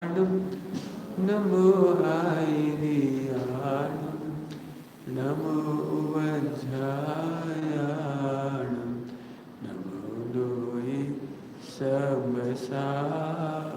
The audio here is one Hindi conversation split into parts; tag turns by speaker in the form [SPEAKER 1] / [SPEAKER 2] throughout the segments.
[SPEAKER 1] नमो आयर्याणं नमो वज्रायाणं नमो लोये सबसाहु।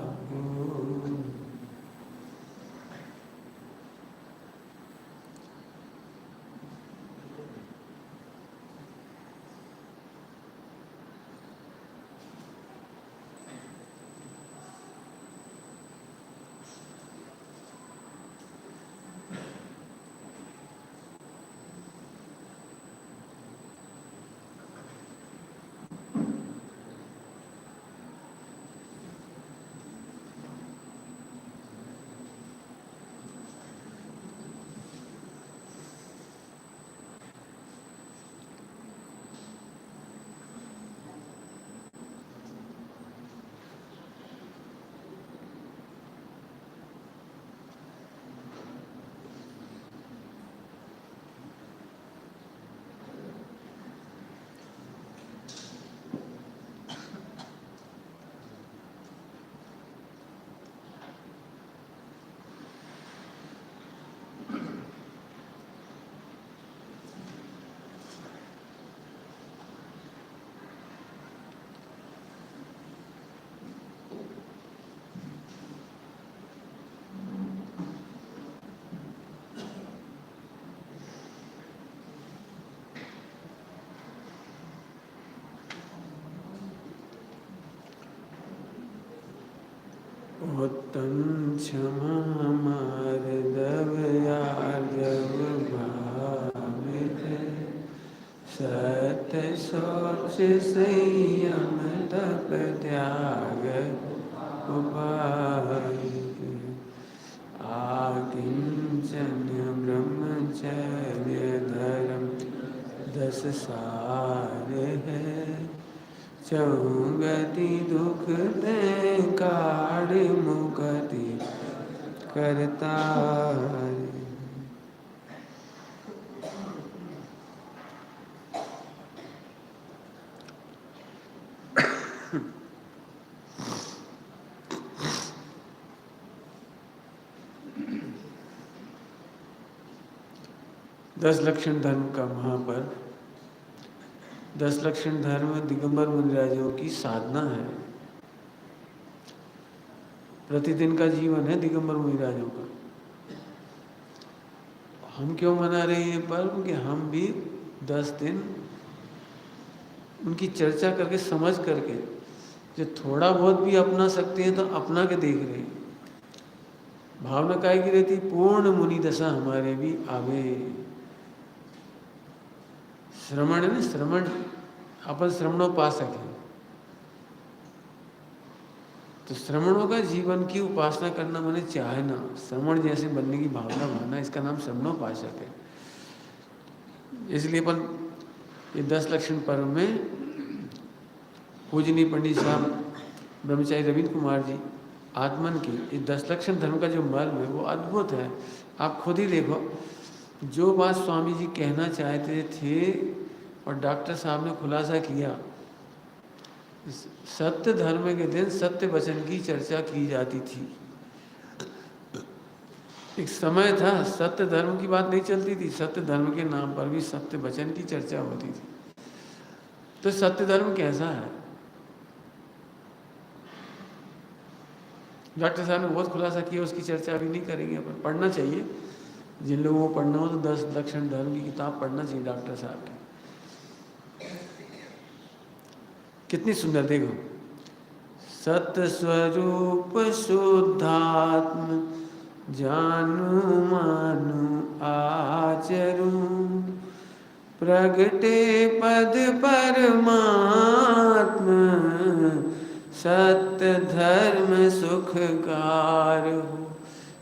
[SPEAKER 1] उत्तम क्षमा मार्दव यार्दव भावित सत्य शौच संयम तप त्याग उपाय आकिंचन ब्रह्मचर्य धर्म 10 सार है चौगति दुख दे काढ़ मुक्ति करता है। 10 लक्षण धर्म का महापर्व। 10 लक्षण धर्म दिगंबर मुनिराजों की साधना है, प्रतिदिन का जीवन है दिगंबर मुनिराजों का। हम क्यों मना रहे हैं पर्व कि हम भी 10 दिन उनकी चर्चा करके समझ करके जो थोड़ा बहुत भी अपना सकते हैं तो अपना के देख रहे हैं। भावना काय की रहती पूर्ण मुनि दशा हमारे भी आवे। श्रवण है ना, श्रवण अपन श्रवणोपासक है तो श्रवणों का जीवन की उपासना करना मैंने चाहना, श्रवण जैसे बनने की भावना भावना, इसका नाम श्रवणोपासक है। इसलिए अपन ये 10 लक्षण पर्व में पूजनीय पंडित साहब ब्रह्मचारी रविंद्र कुमार जी आत्मन की ये 10 लक्षण धर्म का जो मर्म है वो अद्भुत है। आप खुद ही देखो, जो बात स्वामी जी कहना चाहते थे और डॉक्टर साहब ने खुलासा किया, सत्य धर्म के दिन सत्य वचन की चर्चा की जाती थी। एक समय था सत्य धर्म की बात नहीं चलती थी, सत्य धर्म के नाम पर भी सत्य वचन की चर्चा होती थी। तो सत्य धर्म कैसा है? डॉक्टर साहब ने बहुत खुलासा किया, उसकी चर्चा अभी नहीं करेंगे। अपन पढ़ना चाहिए, जिन लोगों को पढ़ना हो तो 10 लक्षण धर्म की किताब पढ़ना चाहिए डॉक्टर साहब की। कितनी सुंदर, देखो, सत्य स्वरूप शुद्धात्म जानू मानू आचरू प्रगटे पद परमात्म सत्य धर्म सुखकार हो।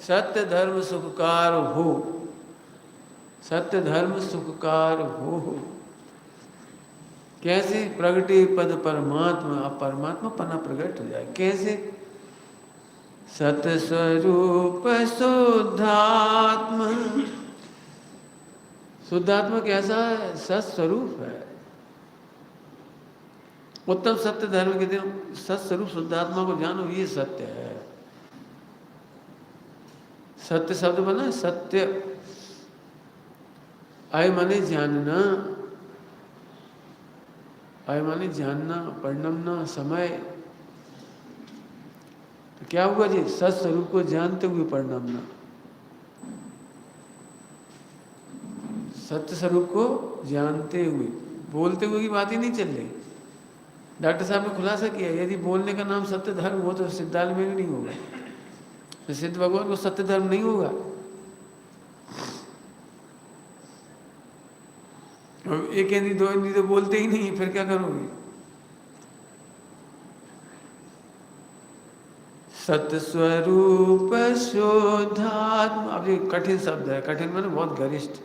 [SPEAKER 1] सत्य धर्म सुखकार हो, सत्य धर्म सुखकार हो। कैसे? प्रगटे पद परमात्मा, अब परमात्मा पना प्रकट हो जाए। कैसे? सत स्वरूप शुद्धात्मा। शुद्धात्मा कैसा है? सत्स्वरूप है। उत्तम सत्य धर्म के दिन सत्स्वरूप शुद्धात्मा को जानो, ये सत्य है। सत्य शब्द बना सत्य, आय माने जानना, आय माने जानना, परिणमना, समय। तो क्या हुआ जी? सत स्वरूप को जानते हुए परिणमना, सत्य स्वरूप को जानते हुए। बोलते हुए की बात ही नहीं चल रही। डॉक्टर साहब ने खुलासा किया, यदि बोलने का नाम सत्य धर्म हो तो सिद्धार्थ में भी नहीं होगा, तो सिद्ध भगवान को सत्य धर्म नहीं होगा। और एक इंद्री दो इंद्री तो बोलते ही नहीं, फिर क्या करोगे? सत्य स्वरूप शोधात्म। अब ये कठिन शब्द है, कठिन माने बहुत गरिष्ठ,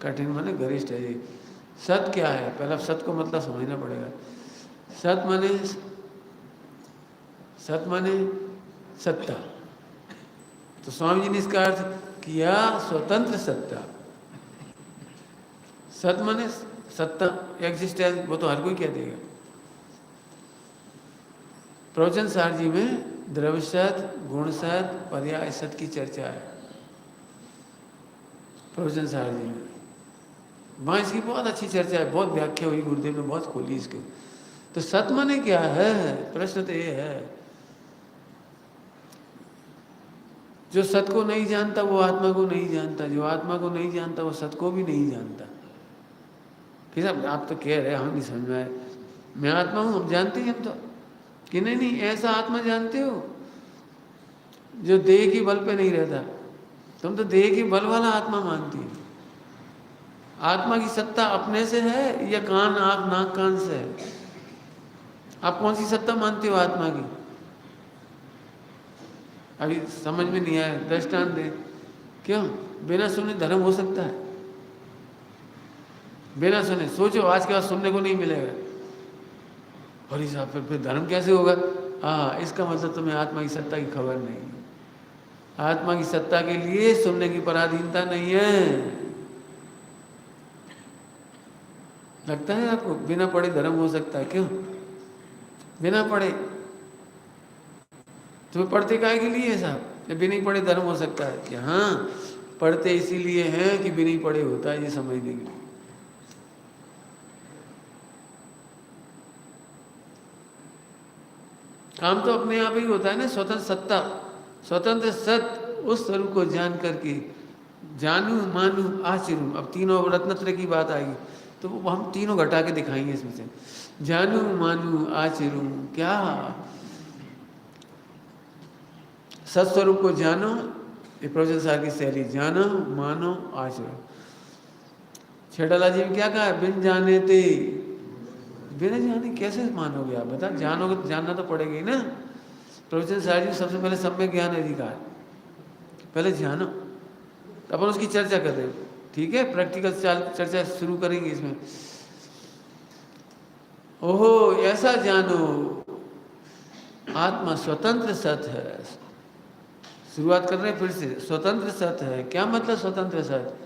[SPEAKER 1] कठिन माने गरिष्ठ है ये। सत क्या है? पहले सत को मतलब समझना पड़ेगा। सत माने, सत माने सत्ता। तो स्वामी जी ने इसका अर्थ किया स्वतंत्र सत्ता। सत माने सत्ता, एग्जिस्टेंस, वो तो हर कोई कह देगा। प्रवचन सार जी में द्रव्य सत, गुण सत, पर्याय सत की चर्चा है प्रवचन सार जी में। वहाँ इसकी बहुत अच्छी चर्चा है, बहुत व्याख्या हुई, गुरुदेव ने बहुत खोली इसको। तो सत माने क्या है? प्रश्न तो ये है। जो सत को नहीं जानता वो आत्मा को नहीं जानता, जो आत्मा को नहीं जानता वो सत को भी नहीं जानता। फिर आप तो कह रहे हम नहीं समझ में आए, मैं आत्मा हूँ, हम जानते हैं हम तो, कि नहीं नहीं ऐसा आत्मा जानते हो जो देह की बल पे नहीं रहता। तुम तो देह की बल वाला आत्मा मानती हो। आत्मा की सत्ता अपने से है या कान आँख नाक कान से है? आप कौन सी सत्ता मानते हो आत्मा की? अभी समझ में नहीं आया, दृष्टांत दे। क्यों? बिना सुने धर्म हो सकता है? बिना सुने सोचो, आज के बाद सुनने को नहीं मिलेगा। भाई साहब फिर धर्म कैसे होगा? हाँ, इसका मतलब तुम्हें आत्मा की सत्ता की खबर नहीं है। आत्मा की सत्ता के लिए सुनने की पराधीनता नहीं है। लगता है आपको बिना पढ़े धर्म हो सकता है? क्यों बिना पढ़े? तुम्हें पढ़ते काहे के लिए साहब? बिना ही पढ़े धर्म हो सकता है? कि हाँ, पढ़ते इसीलिए हैं कि बिना ही पढ़े होता है, ये समझने के लिए। काम तो अपने आप ही होता है ना। स्वतंत्र सत्ता, स्वतंत्र सत, उस स्वरूप को जान करके जानू मानू आचरू। अब तीनों रत्नत्र की बात आएगी तो वो हम तीनों घटा के दिखाएंगे इसमें से। जानू मानू आचरू, क्या सत्स्वरूप को जानो, ये प्रवचन सार की शैली, जानो मानो आचरो। छेड़ाला जी ने क्या कहा? बिन जाने ते, बिना जाने कैसे मानोगे आप? बता, जानोगे तो जानना तो पड़ेगा ही ना। प्रवचन सार जी सबसे पहले सम्यक ज्ञान अधिकार, पहले जानो। तो अपन उसकी चर्चा कर रहे हैं, ठीक है? प्रैक्टिकल चर्चा शुरू करेंगे इसमें। ओहो, ऐसा जानो आत्मा स्वतंत्र सत है। शुरुआत कर रहे हैं फिर से। स्वतंत्र सत है, क्या मतलब स्वतंत्र सत?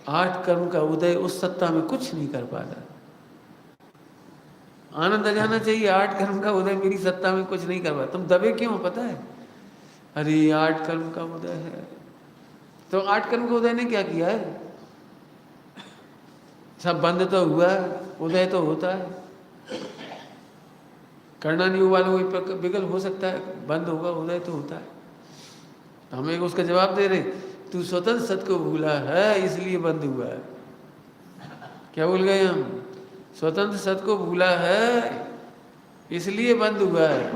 [SPEAKER 1] 8 कर्म का उदय उस सत्ता में कुछ नहीं कर पाता। आनंद आ जाना चाहिए, 8 कर्म का उदय मेरी सत्ता में कुछ नहीं कर पाता। तुम दबे क्यों पता है? अरे 8 कर्म का उदय है, तो 8 कर्म का उदय ने क्या किया है? सब बंद तो हुआ है, उदय तो होता है। करना नहीं हुआ कोई विकल्प हो सकता है, बंद होगा, उदय तो होता है। तो हमें उसका जवाब दे रहे, तू स्वतंत्र सत को भूला है इसलिए बंद हुआ है। क्या भूल गए हम? स्वतंत्र सत को भूला है इसलिए बंद हुआ है।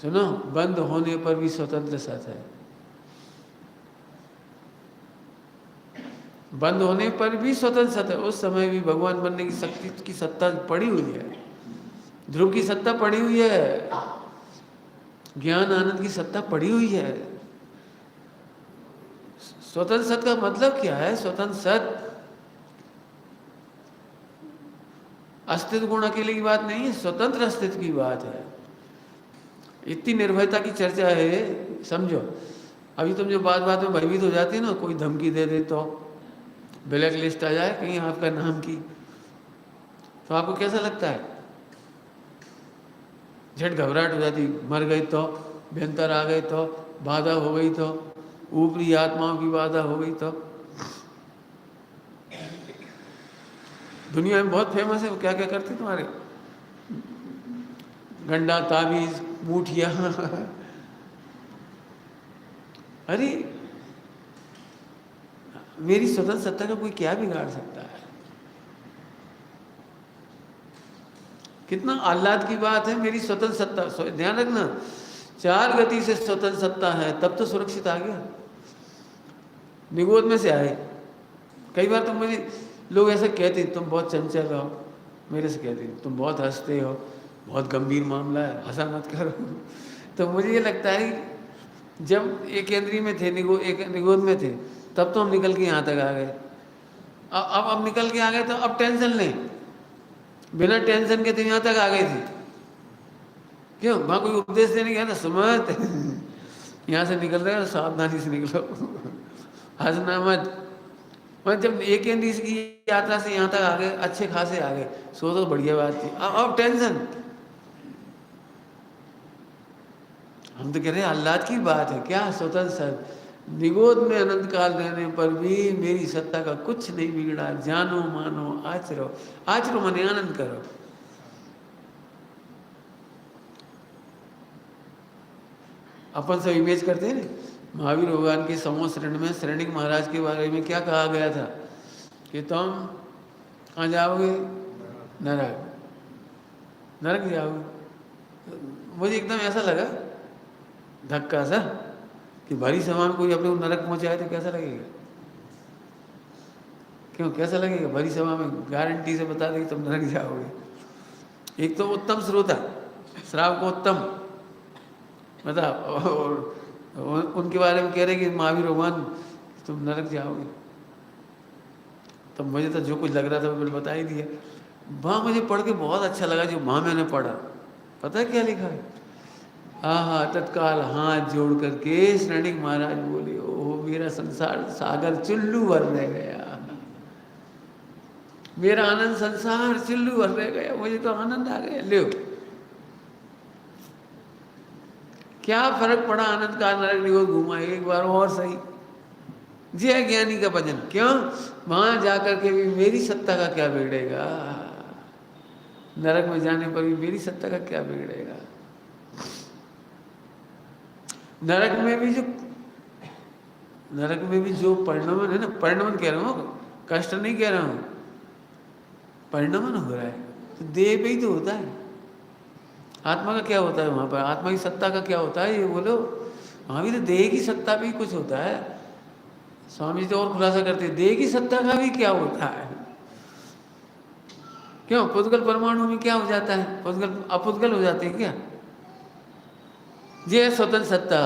[SPEAKER 1] सुनो, बंद होने पर भी स्वतंत्र सत है। बंद होने पर भी स्वतंत्र सत है। उस समय भी भगवान बनने की शक्ति की सत्ता पड़ी हुई है। ध्रुव की सत्ता पड़ी हुई है, ज्ञान आनंद की सत्ता पड़ी हुई है। स्वतंत्र सत का मतलब क्या है? स्वतंत्र सत अस्तित्व गुण अकेले की बात नहीं है, स्वतंत्र अस्तित्व की बात है। इतनी निर्भयता की चर्चा है, समझो। अभी तुम जो बात बात में भयभीत हो जाती है ना, कोई धमकी दे दे तो ब्लैक लिस्ट आ जाए कहीं आपका नाम की, तो आपको कैसा लगता है? झट घबराहट हो जाती, मर गई तो, भयंकर आ गए तो, बाधा हो गई तो, ऊपरी आत्माओं की बाधा हो गई तो। दुनिया में बहुत फेमस है, वो क्या क्या करते तुम्हारे, गंडा, ताबीज, मूठिया। अरे मेरी स्वतंत्र सत्ता का कोई क्या बिगाड़ सकता है? कितना आह्लाद की बात है, मेरी स्वतंत्र सत्ता। ध्यान रखना, 4 गति से स्वतंत्र सत्ता है, तब तो सुरक्षित आ गया। निगोद में से आए। कई बार तो मुझे लोग ऐसा कहते तुम बहुत चंचल हो, मेरे से कहते तुम बहुत हंसते हो, बहुत गंभीर मामला है, हंसा मत करो। तो मुझे ये लगता है जब एक केंद्रीय में थे, निगोद में थे, तब तो हम निकल के यहाँ तक आ गए। अब निकल के आ गए तो अब टेंशन नहीं, बिना टेंशन के तो यहाँ तक आ गए थे। क्यों? वहाँ कोई उपदेश देने गया ना, सुमत यहाँ से निकल रहे हो सावधानी से निकलो, हंसना मत। मैं जब एक केंद्रीय की यात्रा से यहाँ तक आ गए, अच्छे खासे आ गए, सो तो बढ़िया बात थी। अब टेंशन, हम तो कह रहे हैं आह्लाद की बात है क्या, स्वतंत्र सर निगोद में अनंत काल रहने पर भी मेरी सत्ता का कुछ नहीं बिगड़ा। जानो मानो आचरो, आचरो माने आनंद करो। अपन सब इमेज करते हैं ना, महावीर भगवान के समूह शरण में शरणिक महाराज के बारे में क्या कहा गया था कि तुम कहाँ जाओगे? नरक, नरक जाओगे। मुझे एकदम ऐसा लगा धक्का सा कि भारी सामान कोई अपने को नरक पहुंचाए तो कैसा लगेगा? क्यों कैसा लगेगा? भारी सामान में गारंटी से बता देगी तुम नरक जाओगे। एक तो उत्तम श्रोता, श्राव को उत्तम बता, और उनके बारे में कह रहे कि महावीर भगवान तुम नरक जाओगे। तब मुझे तो जो कुछ लग रहा था मैंने बता ही दिया। वहाँ मुझे पढ़ के बहुत अच्छा लगा जो वहाँ मैंने पढ़ा। पता है क्या लिखा है? आहा, तत्काल हाथ जोड़ करके शरणिक महाराज बोले, ओ मेरा संसार सागर चुल्लू भर रह गया, मेरा आनंद संसार चुल्लू भर रह गया, मुझे तो आनंद आ गया। लो क्या फर्क पड़ा, आनंद का नरक निगोद घुमा एक बार और सही। जय ज्ञानी का भजन। क्यों? वहां जाकर के भी मेरी सत्ता का क्या बिगड़ेगा, नरक में जाने पर भी मेरी सत्ता का क्या बिगड़ेगा। नरक में भी जो परिणमन है ना, परिणमन कह रहा हूँ, कष्ट नहीं कह रहा हूँ, परिणमन हो रहा है तो देह पे ही तो होता है। आत्मा का क्या होता है वहां पर? आत्मा की सत्ता का क्या होता है ये बोलो? वहां भी तो देह की सत्ता भी कुछ होता है। स्वामी जी तो और खुलासा करते हैं, देह की सत्ता का भी क्या होता है। क्यों? पुद्गल परमाणु में क्या हो जाता है? पुद्गल अपुद्गल हो जाते हैं क्या? ये स्वतंत्र सत्ता,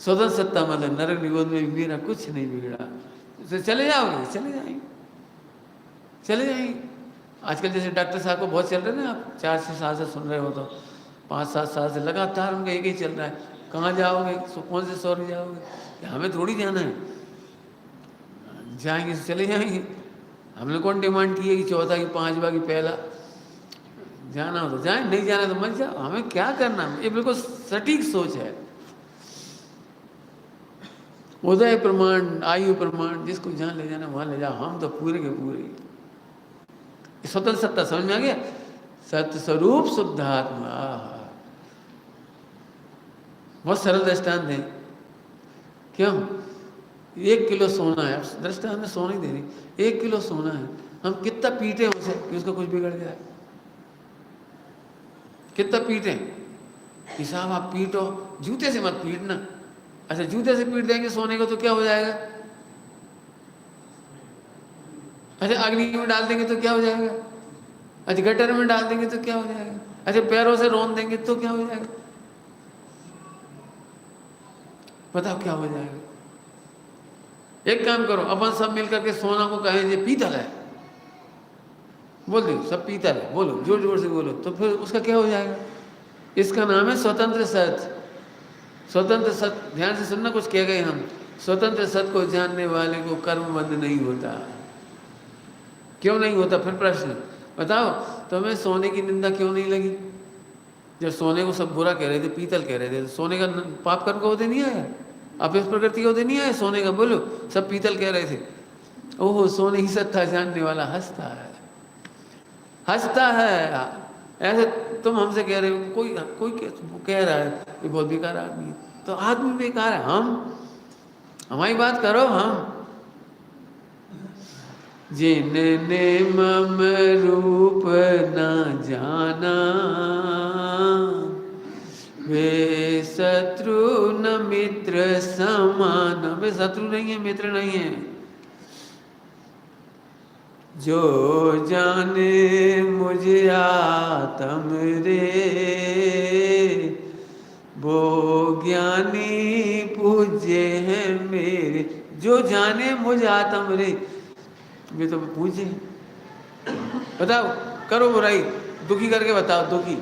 [SPEAKER 1] स्वतंत्र सत्ता मतलब नरक निगोद में मेरा कुछ नहीं बिगड़ा। तो चले जाओगे, चले जाएंगे, चले जाएंगे। आजकल जैसे डॉक्टर साहब को बहुत चल रहे ना, आप 4 से 7 से सुन रहे हो तो 5-7 साल से लगातार उनका एक ही चल रहा है। कहाँ जाओगे, कौन से शहर जाओगे? हमें थोड़ी जाना है, जाएंगे तो चले जाएंगे। हमने कौन डिमांड की है कि चौथा की 5वां की पहला? जाना हो तो जाए, नहीं जाना तो मत जाओ, हमें क्या करना। ये बिल्कुल सटीक सोच है। उदय प्रमाण, आयु प्रमाण, जिसको जहाँ ले जाना वहाँ ले जाओ, हम तो पूरे के पूरे। स्वतंत्र सत्ता समझ में आ गया? सत्य स्वरूप शुद्धात्मा। बहुत सरल दृष्टांत है। क्यों? 1 किलो सोना है, दृष्टांत में सोना ही दे रही, 1 किलो सोना है, हम कितना पीटे उसे कि उसका कुछ बिगड़ जाए? कितना पीटे कि साहब आप पीटो, जूते से मत पीटना। अच्छा, जूते से पीट देंगे सोने को तो क्या हो जाएगा? अच्छा, अग्नि में डाल देंगे तो क्या हो जाएगा? अच्छा, गटर में डाल देंगे तो क्या हो जाएगा? अच्छा, पैरों से रोन देंगे तो क्या हो जाएगा? बताओ क्या हो जाएगा? एक काम करो, अपन सब मिलकर के सोना को कहें ये पीतल है, बोल दो सब पीतल है, बोलो जोर जोर से बोलो, तो फिर उसका क्या हो जाएगा? इसका नाम है स्वतंत्र सत्य। स्वतंत्र सत्य, ध्यान से सुनना, कुछ कह गए हम। स्वतंत्र सत्य को जानने वाले को कर्म बंध नहीं होता। क्यों नहीं होता? फिर प्रश्न, बताओ तुम्हें सोने की निंदा क्यों नहीं लगी? जब सोने को सब बुरा कह रहे थे, पीतल कह रहे थे, तो सोने का पाप कर्म का होते नहीं आया, अपेक्ष प्रकृति का होते नहीं आया सोने का? बोलो, सब पीतल कह रहे थे। ओहो, सोने ही सत्ता जानने वाला हंसता है, हंसता है। ऐसे तुम हमसे कह रहे हो, कोई कोई कह रहा है ये बहुत बेकार आदमी है, तो आदमी बेकार है, हम हमारी बात करो। हम जिनने मम रूप न जाना, वे शत्रु न मित्र समान। वे शत्रु नहीं है, मित्र नहीं है। जो जाने मुझे आत्म रे, वो ज्ञानी पूज्य है मेरे। जो जाने मुझे आत्म रे, वे तो पूज्य है। बताओ, करो बुराई, दुखी करके बताओ, दुखी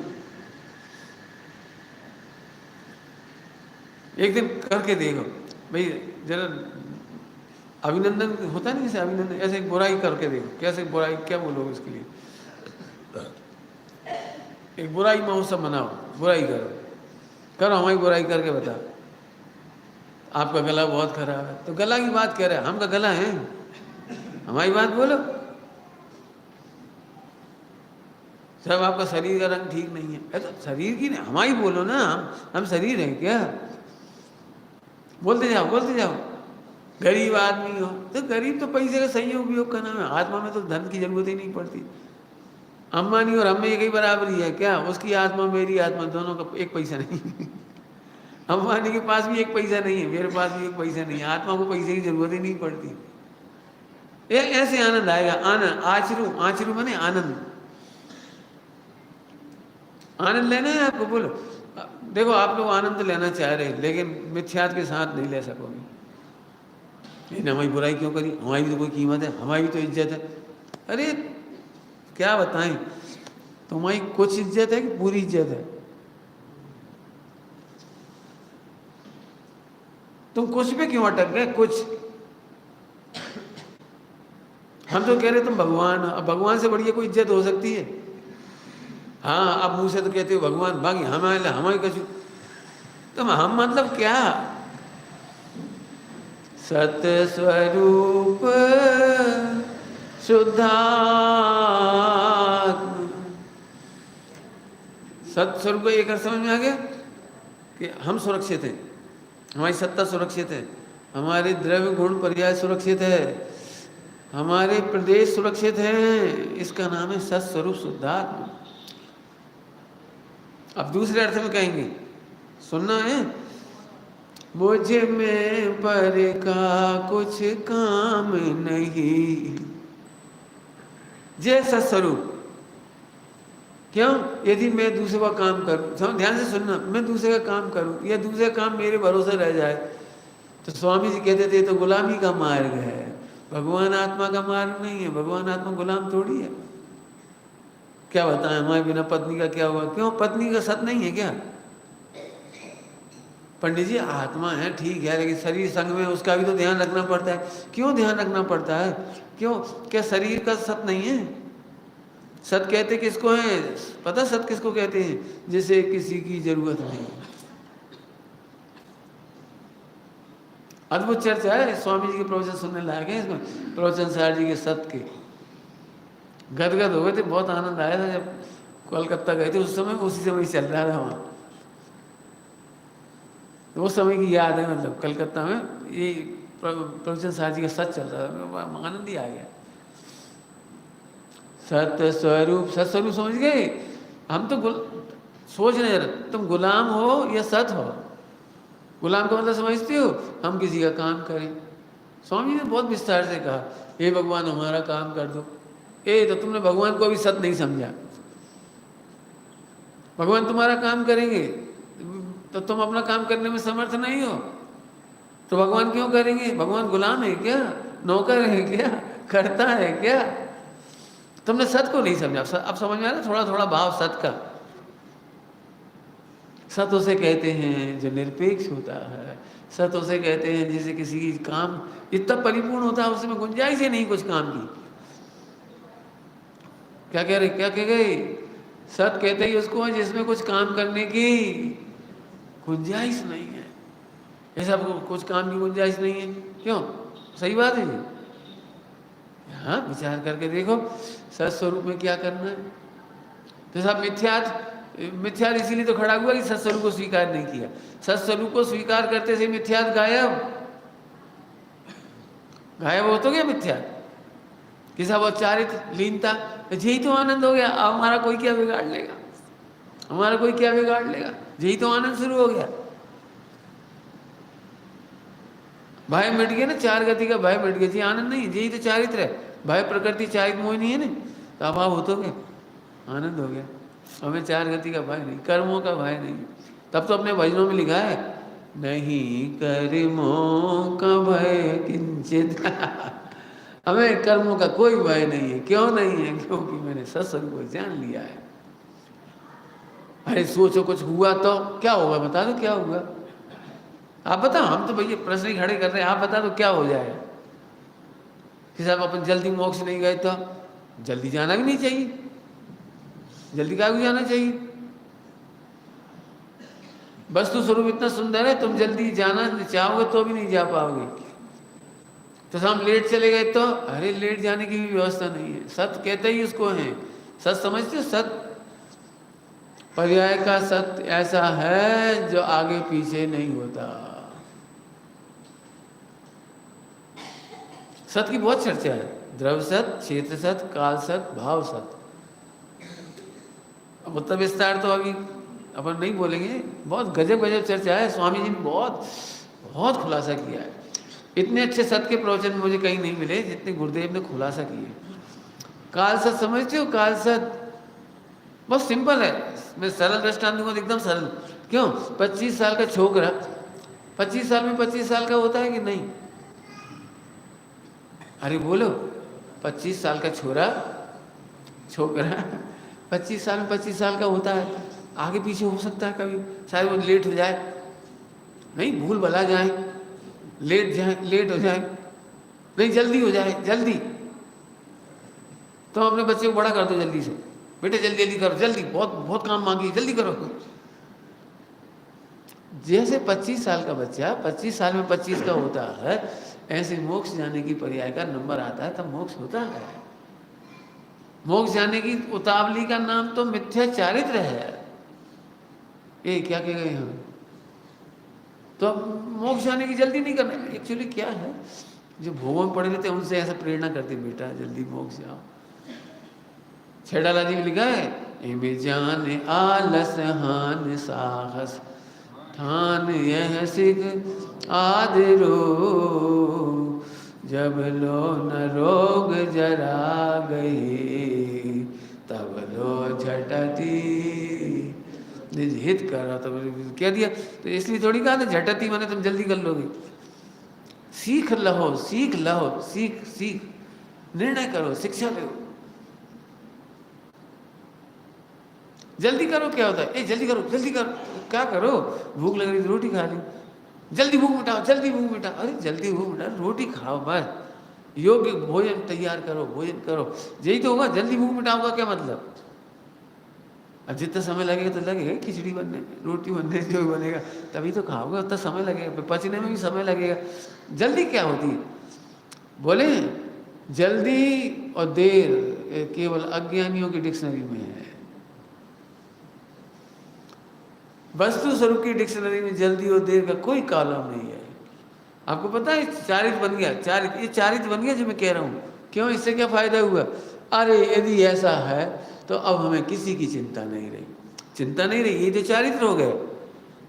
[SPEAKER 1] एक दिन करके देखो भाई, जरा अभिनंदन होता नहीं, जैसे अभिनंदन, ऐसे एक बुराई करके देखो। कैसे बुराई, क्या बोलोगे इसके लिए? एक बुराई महोत्सव मनाओ, बुराई करो, करो हमारी बुराई करके बताओ। आपका गला बहुत खराब है, तो गला की बात कह रहे हैं, हम का गला है, हमारी बात बोलो। सब आपका शरीर का रंग ठीक नहीं है, तो शरीर की नहीं, हमारी बोलो ना। हम शरीर हैं क्या? बोलते जाओ, बोलते जाओ। गरीब आदमी हो तो गरीब, तो पैसे का सही उपयोग करना है। आत्मा में तो धन की जरूरत ही नहीं पड़ती। अंबानी और हम में एक ही बराबरी है क्या? उसकी आत्मा मेरी आत्मा, दोनों का एक पैसा नहीं। अंबानी के पास भी एक पैसा नहीं है, मेरे पास भी एक पैसा नहीं है। आत्मा को पैसे की जरूरत ही नहीं पड़ती। ऐसे आनंद आएगा। आनंद, आचरू, आचरू माने आनंद। आनंद लेना है आपको, बोलो। देखो, आप लोग आनंद लेना चाह रहे हैं, लेकिन मिथ्यात के साथ नहीं ले सकोगे। हमारी बुराई क्यों करी? हमारी भी तो कोई कीमत है, हमारी भी तो इज्जत है। अरे क्या बताएं, तुम्हारी कुछ इज्जत है कि पूरी इज्जत है? तुम कुछ पे क्यों अटक गए? कुछ, हम तो कह रहे तुम भगवान। अब भगवान से बढ़िया कोई इज्जत हो सकती है? हाँ, आप मुंह से तो कहते हो भगवान, बाकी हमारे कछु तुम, हम मतलब क्या? सत स्वरूप शुद्धात्म। सत स्वरूप एक समझ में आ गया कि हम सुरक्षित हैं, हमारी सत्ता सुरक्षित है, हमारे द्रव्य गुण पर्याय सुरक्षित है, हमारे प्रदेश सुरक्षित हैं। इसका नाम है सत्स्वरूप शुद्धात्मा। अब दूसरे अर्थ में कहेंगे, सुनना है। मुझ में पर का कुछ काम नहीं, जय सत्स्वरूप। क्यों? यदि मैं दूसरे का काम करूं, ध्यान से सुनना, मैं दूसरे का काम करूं या दूसरे का काम मेरे भरोसे रह जाए, तो स्वामी जी कहते थे तो गुलामी का मार्ग है, भगवान आत्मा का मार्ग नहीं है। भगवान आत्मा गुलाम थोड़ी है। क्या बताएं, हमारे बिना पत्नी का क्या हुआ? क्यों? पत्नी का सत नहीं है क्या? पंडित जी, आत्मा है ठीक है, लेकिन शरीर संग में उसका भी तो ध्यान रखना पड़ता है। क्यों ध्यान रखना पड़ता है? क्यों? क्या शरीर का सत नहीं है? सत कहते किसको है पता? सत किसको कहते हैं? जिसे किसी की जरूरत नहीं। अद्भुत चर्चा है, स्वामी जी के प्रवचन सुनने लायक है। इसमें प्रवचन सार जी के सत के गदगद हो गए थे, बहुत आनंद आया था जब कोलकाता गए थे। उस समय उसी समय चल रहा था वहाँ, तो उस समय की याद है। मतलब कलकत्ता में ये प्रवचन सार जी का सत चल रहा था, आनंद ही आ गया। सत्य स्वरूप, सत्स्वरूप समझ गए? हम तो सोच रहे हैं, तुम गुलाम हो या सत हो? गुलाम का मतलब समझते हो? हम किसी का काम करें। स्वामी ने बहुत विस्तार से कहा, हे भगवान हमारा काम कर दो। तो तुमने भगवान को अभी सत नहीं समझा। भगवान तुम्हारा काम करेंगे तो तुम अपना काम करने में समर्थ नहीं हो, तो भगवान क्यों करेंगे? भगवान गुलाम है क्या? नौकर है क्या? करता है क्या? तुमने सत को नहीं समझा। अब समझ में आ रहा थोड़ा थोड़ा भाव सत का। सत उसे कहते हैं जो निरपेक्ष होता है। सत उसे कहते हैं जिसे किसी की काम इतना परिपूर्ण होता है, उसमें गुंजाइश ही नहीं कुछ काम की। क्या कह रहे, क्या कह गए? सत कहते ही उसको है जिसमें कुछ काम करने की गुंजाइश नहीं है। ऐसा कुछ काम की गुंजाइश नहीं है, क्यों? सही बात है जी। हाँ, विचार करके देखो सत स्वरूप में क्या करना है। तो सब मिथ्यात इसीलिए तो खड़ा हुआ कि सत्स्वरूप को स्वीकार नहीं किया। सत्स्वरूप को स्वीकार करते से मिथ्यात गायब हो तो गया मिथ्यात। कि सब चारित्र लीनता, यही तो आनंद हो गया। अब हमारा कोई क्या बिगाड़ लेगा, हमारा कोई क्या बिगाड़ लेगा, यही तो आनंद शुरू हो गया। भय मिट गया ना, चार गति का भय मिट गया जी, आनंद नहीं, यही तो चारित्र है। भय प्रकृति चारित मोह नहीं है ना, तो अभाव हो तो गया, आनंद हो गया। हमें चार गति का भय नहीं, कर्मों का भय नहीं। तब तो अपने भजनों में लिखा है, नहीं कर्मों का भय किंचित हमें कर्मों का कोई भय नहीं है। क्यों नहीं है? क्योंकि मैंने सत्संग को जान लिया है। अरे सोचो कुछ हुआ तो क्या होगा, बता दो क्या होगा। आप बताओ, हम तो भैया प्रश्न ही खड़े कर रहे हैं, आप बता दो क्या हो जाएगा। कि साहब अपन जल्दी मोक्ष नहीं गए तो जल्दी जाना भी नहीं चाहिए, जल्दी क्या जाना चाहिए। वस्तु स्वरूप इतना सुंदर है, तुम जल्दी जाना चाहोगे तो भी नहीं जा पाओगे। तो हम लेट चले गए तो, अरे लेट जाने की भी व्यवस्था नहीं है। सत्य कहते ही उसको है, सत्य समझते हो? सत्य पर्याय का सत्य ऐसा है जो आगे पीछे नहीं होता। सत्य की बहुत चर्चा है, द्रव्य सत्य, क्षेत्र सत्य, काल सत्य, भाव सत्य। अब उत्तर विस्तार तो अभी अपन नहीं बोलेंगे, बहुत गजब गजब चर्चा है। स्वामी जी ने बहुत खुलासा किया है। इतने अच्छे सत्य के प्रवचन मुझे कहीं नहीं मिले जितने गुरुदेव ने खुलासा किए। काल सत्य समझते हो? काल सत्य बहुत सिंपल है, मैं सरल दृष्टांत दूंगा, एकदम सरल। क्यों? 25 साल का छोकरा 25 साल में 25 साल का होता है कि नहीं? अरे बोलो, 25 साल का छोकरा 25 साल में 25 साल का होता है। आगे पीछे हो सकता है कभी, शायद वो लेट हो जाए, नहीं भूल भला जाए, लेट हो जाए, नहीं जल्दी हो जाए, जल्दी। तो अपने बच्चे को बड़ा कर दो जल्दी से, बेटे जल्दी जल्दी करो, जल्दी, बहुत काम मांगी, जल्दी करो। जैसे 25 साल का बच्चा 25 साल में 25 का होता है, ऐसे मोक्ष जाने की पर्याय का नंबर आता है तब मोक्ष होता है। मोक्ष जाने की उतावली का नाम तो मिथ्या चारित्र है। ये क्या कह गए हम? तो मोक्ष जाने की जल्दी नहीं करना। एक्चुअली क्या है, जो भोगों में पड़े रहते हैं उनसे ऐसा प्रेरणा करते, बेटा जल्दी मोक्ष जाओ। छेड़ाला जी में लिखा है, एमे जान आलस हान साहस ठान यह सिख आदरो, जब लो न रोग जरा गई तब लो झटती हित करा। तो कह दिया, तो इसलिए थोड़ी कहा था झटती माने तुम जल्दी कर लोगे। सीख लहो, सीख लहो, सीख निर्णय करो, शिक्षा लो, जल्दी करो। क्या होता है, जल्दी करो, जल्दी करो, क्या करो? भूख लग रही तो रोटी खा ली, जल्दी भूख मिटाओ, जल्दी भूख मिटाओ। अरे जल्दी भूख मिटाओ, रोटी खाओ बस, योग्य भोजन तैयार करो, भोजन करो, यही तो होगा। जल्दी भूख मिटाओ का क्या मतलब? अब जितना समय लगेगा तो लगेगा, खिचड़ी बनने में, रोटी बनने में, जो बनेगा तभी तो खाओगे, उतना समय लगेगा, पचने में भी समय लगेगा। जल्दी क्या होती है? बोले जल्दी और देर केवल अज्ञानियों की डिक्शनरी में है। वस्तु स्वरूप की डिक्शनरी में जल्दी और देर का कोई कॉलम नहीं है। आपको पता है चारित्र बन गया, ये चारित्र बन गया जो मैं कह रहा हूँ। क्यों? इससे क्या फायदा हुआ? अरे यदि ऐसा है तो अब हमें किसी की चिंता नहीं रही, चिंता नहीं रही, ये तो चारित्र हो गए।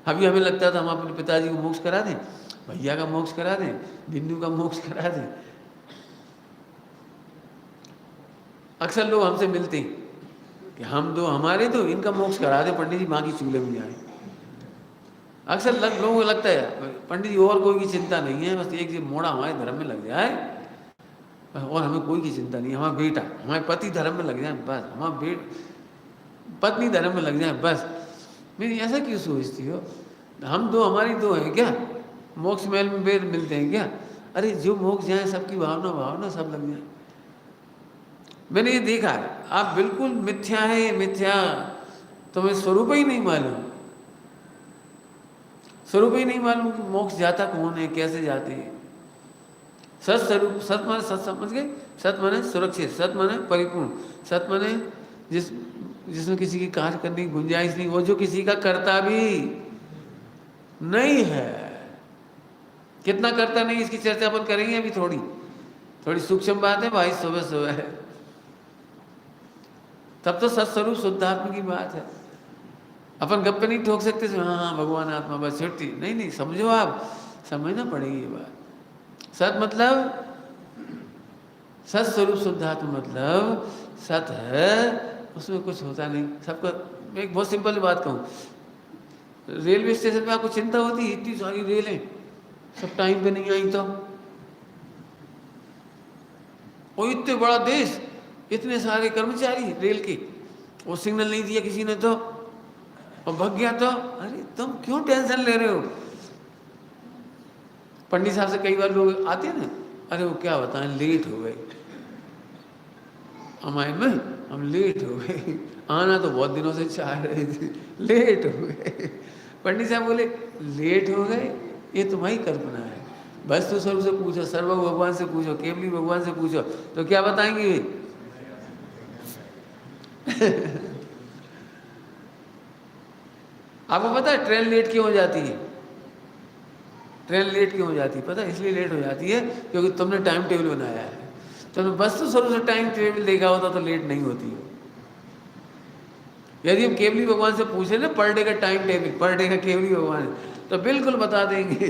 [SPEAKER 1] अभी हमें लगता था हम अपने पिताजी को मोक्ष करा दें, भैया का मोक्ष करा दें, बिंदु का मोक्ष करा दें। अक्सर लोग हमसे मिलते हैं कि हम दो हमारे तो इनका मोक्ष करा दे पंडित जी, माँ की चूल्हे में जाए। अक्सर लोगों को लगता है पंडित जी और कोई की चिंता नहीं है, बस एक जो मोड़ा हमारे धर्म में लग जाए और हमें कोई की चिंता नहीं है। हमारा बेटा, हमारे पति धर्म में लग जाए बस, हमारा पत्नी धर्म में लग जाए बस। मेरी ऐसा क्यों सोचती हो? हम दो, हमारी दो हैं क्या? मोक्ष महल में बेर मिलते हैं क्या? अरे जो मोक्ष जाए सबकी भावना सब लग जाए। मैंने ये देखा है, आप बिल्कुल मिथ्या है, ये मिथ्या, तुम्हें स्वरूप ही नहीं मालूम, स्वरूप ही नहीं मालूम कि मोक्ष जाता कौन है, कैसे जाते हैं। सत स्वरूप, सत माने सत समझ गए, सत माने सुरक्षित, सत माने परिपूर्ण, सत माने जिसमें किसी की कार्य करने की गुंजाइश नहीं, वो जो किसी का करता भी नहीं है। कितना करता नहीं, इसकी चर्चा अपन करेंगे अभी, थोड़ी थोड़ी सूक्ष्म बात है भाई, सुबह सुबह है। तब तो सत्स्वरूप शुद्धात्मा की बात है। अपन गप्पे नहीं ठोक सकते, हाँ हाँ भगवान आत्मा बस छुट्टी, नहीं नहीं, समझो, आप समझना पड़ेगी ये बात। सत मतलब सत्स्वरूप शुद्धात्मा मतलब सत है, उसमें कुछ होता नहीं सबका। मैं एक बहुत सिंपल बात कहूँ, रेलवे स्टेशन पे आपको चिंता होती है, इतनी सारी रेलें सब टाइम पे नहीं आई तो, और इतने बड़ा देश, इतने सारे कर्मचारी रेल के, वो सिग्नल नहीं दिया किसी ने तो, और भग गया तो, अरे तुम क्यों टेंशन ले रहे हो। पंडित साहब से कई बार लोग आते हैं ना, अरे वो क्या बताएं, लेट हो गए, हम लेट हो गए, आना तो बहुत दिनों से चाह रहे थे, लेट हो गए। पंडित साहब बोले लेट हो गए, ये तुम्हारी कल्पना है, वस्तु स्वरूप से पूछो, सर्व भगवान से पूछो, केवली भगवान से पूछो, तो क्या बताएंगे। आपको पता है ट्रेन लेट क्यों हो जाती है, ट्रेन लेट क्यों हो जाती है, पता है इसलिए लेट हो जाती है क्योंकि तुमने टाइम टेबल बनाया है। तुमने वस्तु स्वरूप से टाइम टेबल देखा होता तो लेट नहीं होती हो। यदि हम केवली भगवान से पूछे ना पर डे का टाइम टेबल, पर डे का केवली भगवान, तो बिल्कुल बता देंगे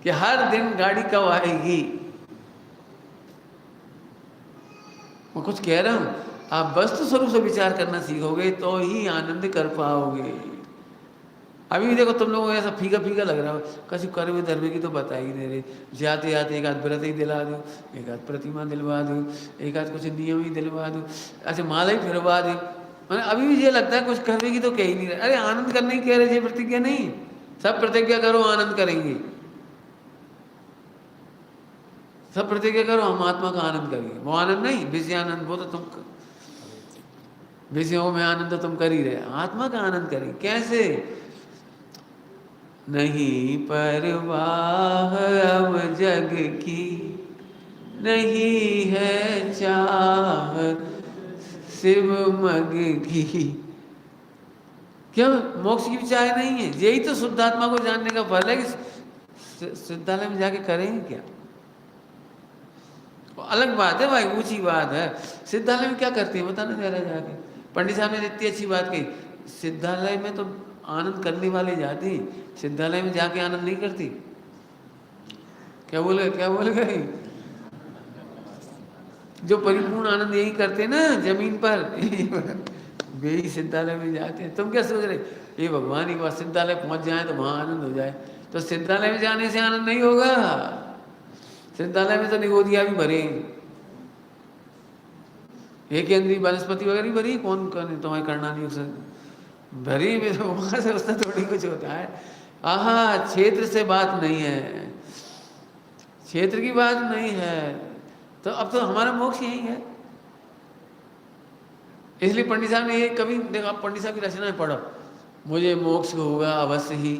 [SPEAKER 1] कि हर दिन गाड़ी कब आएगी। मैं कुछ कह रहा हूं, आप वस्तु स्वरूप से विचार करना सीखोगे तो ही आनंद कर पाओगे। अभी भी देखो तुम लोगों को ऐसा फीका फीका लग रहा हो, कभी कर्म धर्म की तो बता ही नहीं रहे, जाते जाते एक आध व्रत ही दिला दो, एक आध प्रतिमा दिलवा दो, एक आध कुछ नियम ही दिलवा दो, अच्छा माला ही फिरवा दो। मैंने अभी भी ये लगता है कुछ करने की तो कह ही नहीं रहे। अरे आनंद करने की कह रहे, ये प्रतिज्ञा नहीं, सब प्रतिज्ञा करो आनंद करेंगे, सब प्रतिज्ञा करो हम आत्मा का आनंद करेंगे। वो आनंद नहीं, विषय आनंद, वो तो तुम विषयों में आनंद तो तुम कर ही रहे, आत्मा का आनंद करेंगे कैसे। नहीं परवाह अब जग की, नहीं है चाह शिव मग की। क्यों मोक्ष की भी चाह नहीं है, यही तो शुद्धात्मा को जानने का फल है कि सिद्धालय में जाके करेंगे क्या। अलग बात है भाई, ऊंची बात है। सिद्धालय में क्या करते हैं बताना जरा जाके। पंडित साहब ने इतनी अच्छी बात कही, सिद्धालय में तो आनंद करने वाले जाते, सिद्धालय में जाके आनंद नहीं करती। क्या बोले गए, जो परिपूर्ण आनंद यही करते ना जमीन पर, वे सिद्धालय में जाते हैं। तुम क्या सोच रहे, ये भगवान एक बार सिद्धालय पहुंच जाए तो वहां आनंद हो जाए, तो सिद्धालय में जाने से आनंद नहीं होगा। सिद्धालय में तो निगोदिया भी भरे, एक अंदरी वनस्पति वगैरह भरी, कौन तुम्हारे करना नहीं उसे भरी में, तो वहां से उसका थोड़ी कुछ होता है। आहा, क्षेत्र से बात नहीं है, क्षेत्र की बात नहीं है, तो अब तो हमारा मोक्ष यही है। इसलिए पंडित साहब ने ये कभी देखा, पंडित साहब की रचनाएं पढ़ो, मुझे मोक्ष होगा अवश्य ही,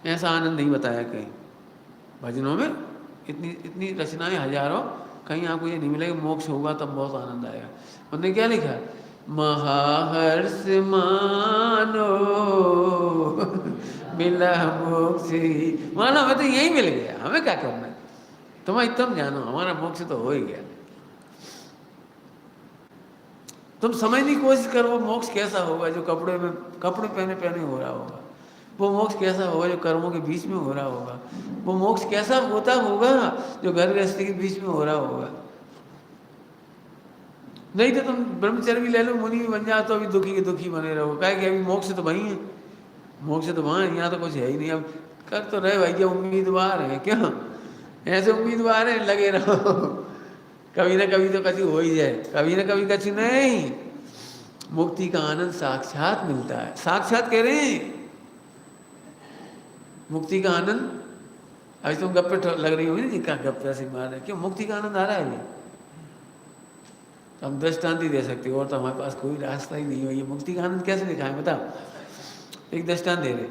[SPEAKER 1] ऐसा आनंद नहीं बताया कहीं। भजनों में इतनी इतनी रचनाएं हजारों, कहीं आपको ये नहीं मिलेगा मोक्ष होगा तब बहुत आनंद आएगा। उन्होंने क्या लिखा, महाहर्ष मानो मिला मोक्ष ही, मानो हमें तो यही मिल गया, हमें क्या करना है, तुम्हारी तुम जानो, हमारा मोक्ष तो हो ही गया। तुम समझने की कोशिश करो वो मोक्ष कैसा होगा जो कपड़े पहने पहने हो रहा होगा, वो मोक्ष कैसा होगा जो कर्मों के बीच में हो रहा होगा, वो मोक्ष कैसा होता होगा जो घर गृहस्थी के बीच में हो रहा होगा। नहीं तो तुम ब्रह्मचर्य भी ले लो, मुनि भी बन जाओ, तो अभी दुखी के दुखी बने रहो, कहे कि अभी मोक्ष तो वहीं है, मोक्ष तो वहाँ है, यहाँ तो कुछ है ही नहीं। अब कर तो रहे भैया, उम्मीदवार है क्या, ऐसे उम्मीदवार है, लगे रहो, कभी ना कभी तो कभी हो ही जाए, कभी ना कभी कभी नहीं। मुक्ति का आनंद साक्षात मिलता है, साक्षात कह रहे हैं मुक्ति का आनंद। अभी तुम गप्पे लग रही होगी ना, क्या गप्पे से मार रहे, क्यों मुक्ति का आनंद आ रहा है ये, तो हम दृष्टांत ही दे सकते हो, और तो हमारे पास कोई रास्ता ही नहीं हो। ये मुक्ति का आनंद कैसे दिखाएं बताओ? एक दृष्टांत दे रहे,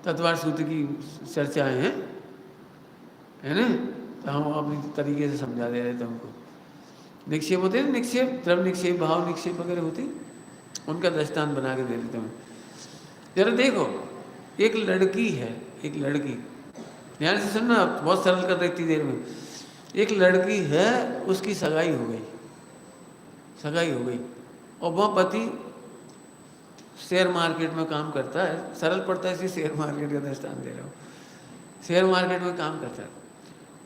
[SPEAKER 1] तत्वार सूत्र की चर्चाएं हैं, है ना, तो हम अपनी तरीके से समझा दे रहे थे हमको। निक्षेप होते हैं, निक्षेप, द्रव्य निक्षेप, भाव निक्षेप वगैरह होते, उनका दृष्टांत बना के दे देते हैं। जरा देखो, एक लड़की है, एक लड़की, ध्यान से सुनना, बहुत सरल कर रही इतनी देर में। एक लड़की है, उसकी सगाई हो गई, सगाई हो गई, और वह पति शेयर मार्केट में काम करता है। सरल पड़ता है इसलिए शेयर मार्केट का दृष्टांत दे रहा हूँ। शेयर मार्केट में काम करता है,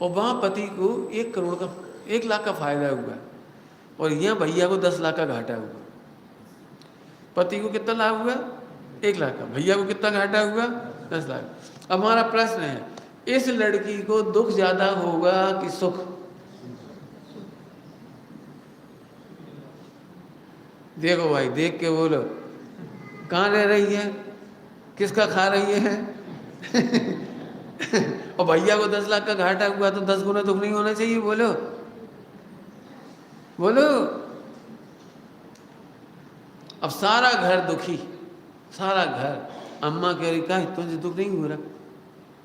[SPEAKER 1] और वहाँ पति को 1 करोड़ का, 1 लाख का फायदा हुआ, और यहाँ भैया को 10 लाख का घाटा हुआ। पति को कितना लाभ हुआ? 1 लाख का। भैया को कितना घाटा हुआ? 10 लाख। अब हमारा प्रश्न है, इस लड़की को दुख ज्यादा होगा कि सुख? देखो भाई, देख के बोलो, कहाँ रह रही है, किसका खा रही है? और भैया को 10 लाख का घाटा हुआ तो 10 गुना दुख नहीं होना चाहिए? बोलो बोलो। अब सारा घर दुखी, सारा घर। अम्मा कह रही, का तुझे दुख नहीं हो रहा?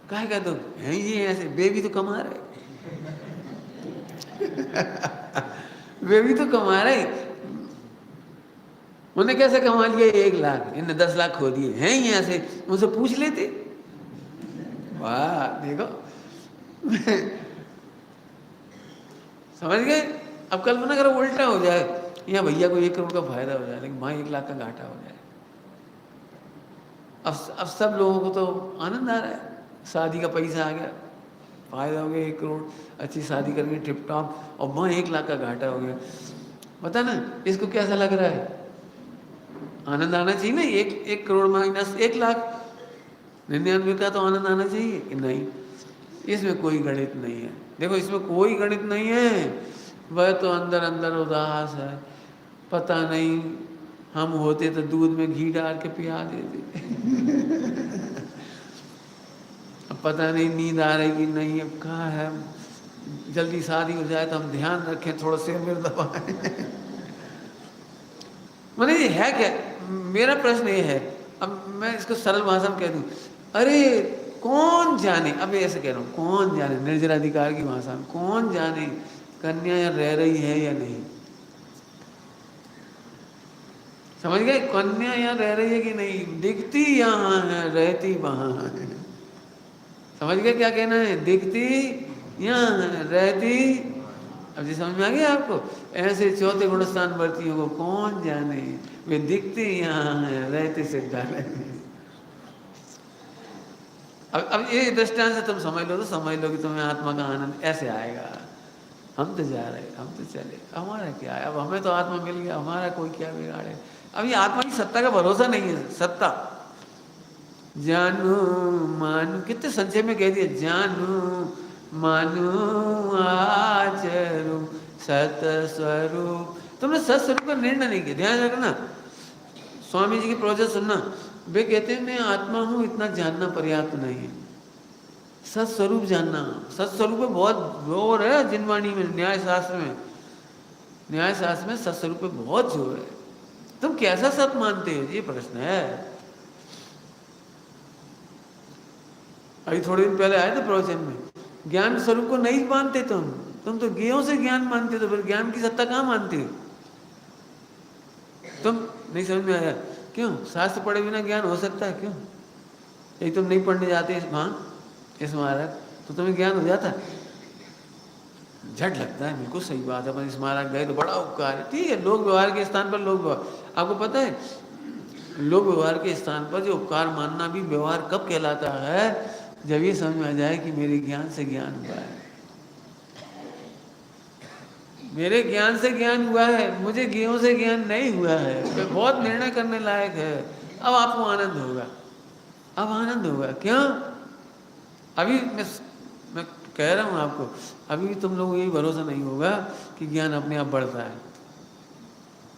[SPEAKER 1] काहे का दुख है? ये ऐसे बेबी तो कमा रहे। बेबी तो कमा रहे, उन्हें कैसे कमा लिया 1 लाख, इन्हें 10 लाख खो दिए हैं। यहाँ से उनसे पूछ लेते। वाह, देखो। समझ गए? अब कल्पना करो उल्टा हो जाए, यहाँ भैया को 1 करोड़ का फायदा हो जाए, लेकिन वहाँ 1 लाख का घाटा हो जाए। अब सब लोगों को तो आनंद आ रहा है, शादी का पैसा आ गया, फायदा हो गया 1 करोड़, अच्छी शादी करेंगे टिप टॉप, और वहाँ 1 लाख का घाटा हो गया। पता ना इसको कैसा लग रहा है? आनंद आना चाहिए ना। 1 करोड़ माइनस 1 लाख, 99 का तो आनंद आना चाहिए कि नहीं? इसमें कोई गणित नहीं है। देखो, इसमें कोई गणित नहीं है। वह तो अंदर अंदर उदास है, पता नहीं हम होते तो दूध में घी डाल के पिया देते। अब पता नहीं नींद आ रही कि नहीं, अब कहाँ है, जल्दी शादी हो जाए तो हम ध्यान रखें, थोड़ा सिर में दबाएं। मैंने ये है क्या? मेरा प्रश्न ये है, अब मैं इसको सरल भाषा में कह दूं, अरे कौन जाने, अब ऐसे कह रहा हूँ, कौन जाने, निर्जराधिकार की भाषा में, कौन जाने कन्या यहाँ रह रही है या नहीं? समझ गए? कन्या यहाँ रह रही है कि नहीं? दिखती यहाँ है, रहती वहाँ है। समझ गए क्या कहना है? दिखती यहाँ है, रहती। अब जी समझ में आ गया आपको? ऐसे चौथे गुणस्थान वर्तियों को कौन जाने, वे दिखते यहाँ है, रहते सिद्धालय में। अब ये दृष्टांत से तुम समझ लो, तो समझ लो कि तुम्हें आत्मा का आनंद ऐसे आएगा। हम तो जा रहे, हम तो चले, हमारा क्या है? अब हमें तो आत्मा मिल गया, हमारा कोई क्या बिगाड़ है? अब ये आत्मा की सत्ता का भरोसा नहीं है। सत्ता जानू मानू, कितने संचय में कह दिया, जानू मानू आचरू सत स्वरूप। तुमने सत स्वरूप का निर्णय नहीं किया। ध्यान रखना, स्वामी जी की प्रोजेक्ट सुनना, वे कहते हैं मैं आत्मा हूं, इतना जानना पर्याप्त नहीं है। सत्स्वरूप जानना, सत्स्वरूप में बहुत जोर है। जिनवाणी में, न्याय शास्त्र में, न्याय शास्त्र में सत्स्वरूप पे बहुत जोर है। तुम कैसा सत मानते हो, ये प्रश्न है। अभी थोड़े दिन पहले आए थे प्रवचन में, ज्ञान स्वरूप को नहीं मानते तुम तो ज्ञेयों से ज्ञान मानते, तो फिर ज्ञान की सत्ता कहाँ मानते हो? तुम नहीं समझ में आया क्यों? शास्त्र पढ़े बिना ज्ञान हो सकता है क्यों? यही तुम नहीं पढ़ने जाते इस महाराज, तो तुम्हें ज्ञान हो जाता। झट लगता है, बिल्कुल सही बात है, पर इस महाराज गए तो बड़ा उपकार है। ठीक है, लोक व्यवहार के स्थान पर लोक व्यवहार, आपको पता है लोक व्यवहार के स्थान पर जो उपकार मानना भी व्यवहार कब कहलाता है? जब ये समझ में आ जाए कि मेरे ज्ञान से ज्ञान हुआ है, मेरे ज्ञान से ज्ञान हुआ है, मुझे ज्ञों से ज्ञान नहीं हुआ है। वे बहुत निर्णय करने लायक है। अब आपको आनंद होगा, अब आनंद होगा। क्यों? अभी मैं कह रहा हूँ आपको, अभी भी तुम लोगों को यही भरोसा नहीं होगा कि ज्ञान अपने आप बढ़ता है,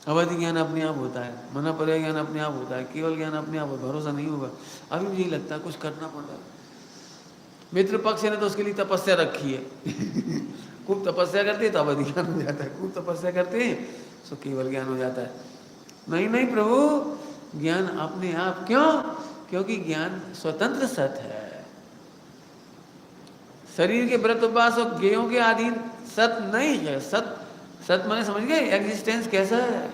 [SPEAKER 1] अवधि ज्ञान अपने आप होता है, मना पर्याय ज्ञान अपने आप होता है, केवल ज्ञान अपने आप भरोसा नहीं होगा। अभी भी यही लगता है कुछ करना पड़ रहा है। मित्र पक्ष ने तो उसके लिए तपस्या रखी है। खूब तपस्या करते हैं तो अवधि ज्ञान हो जाता है, खूब तपस्या करते हैं तो केवल ज्ञान हो जाता है। नहीं नहीं प्रभु, ज्ञान अपने आप। क्यों? क्योंकि ज्ञान स्वतंत्र सत है। शरीर के व्रत उपवास और ज्ञेयों के अधीन सत नहीं है। सत, सत माने समझ गए एग्जिस्टेंस कैसा है।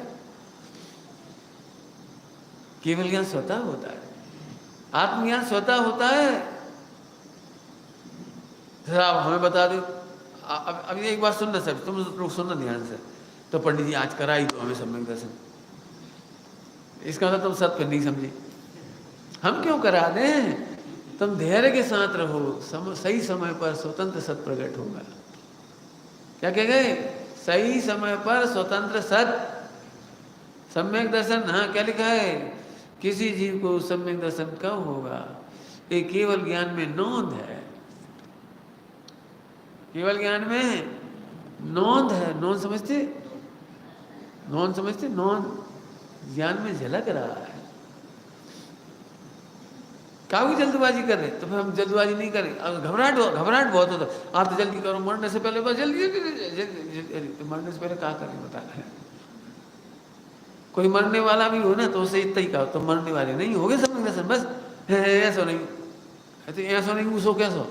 [SPEAKER 1] केवल ज्ञान स्वतः होता है, आत्मज्ञान स्वतः होता है। सर आप हमें बता दो, अभी एक बात सुनना सर, तुम लोग सुनना ध्यान से। तो पंडित जी आज कराई तो हमें सम्यक दर्शन, इसका मतलब तुम सत्य नहीं समझे। हम क्यों करा दें? तुम धैर्य के साथ रहो, सही समय पर स्वतंत्र सत प्रकट होगा। क्या कह गए? सही समय पर स्वतंत्र सत सम्यक दर्शन। हाँ क्या लिखा है? किसी जीव को सम्यक दर्शन कब होगा? ये केवल ज्ञान में नोंद है, केवल ज्ञान में नोंद है। नोंद समझते? नोंद समझते? नोंद ज्ञान में झलक रहा है। काफी जल्दबाजी कर रहे, तो फिर हम जल्दबाजी नहीं करें। घबराहट बहुत होता, आप तो जल्दी करो, मरने से पहले बस जल्दी। तो मरने से पहले क्या करें बता रहे? कोई मरने वाला भी हो ना तो उसे इतना ही कहो, तो मरने वाले नहीं हो गए सम्यक दर्शन, बस ऐसा नहीं, तो ऐसा नहीं उसो कैसो,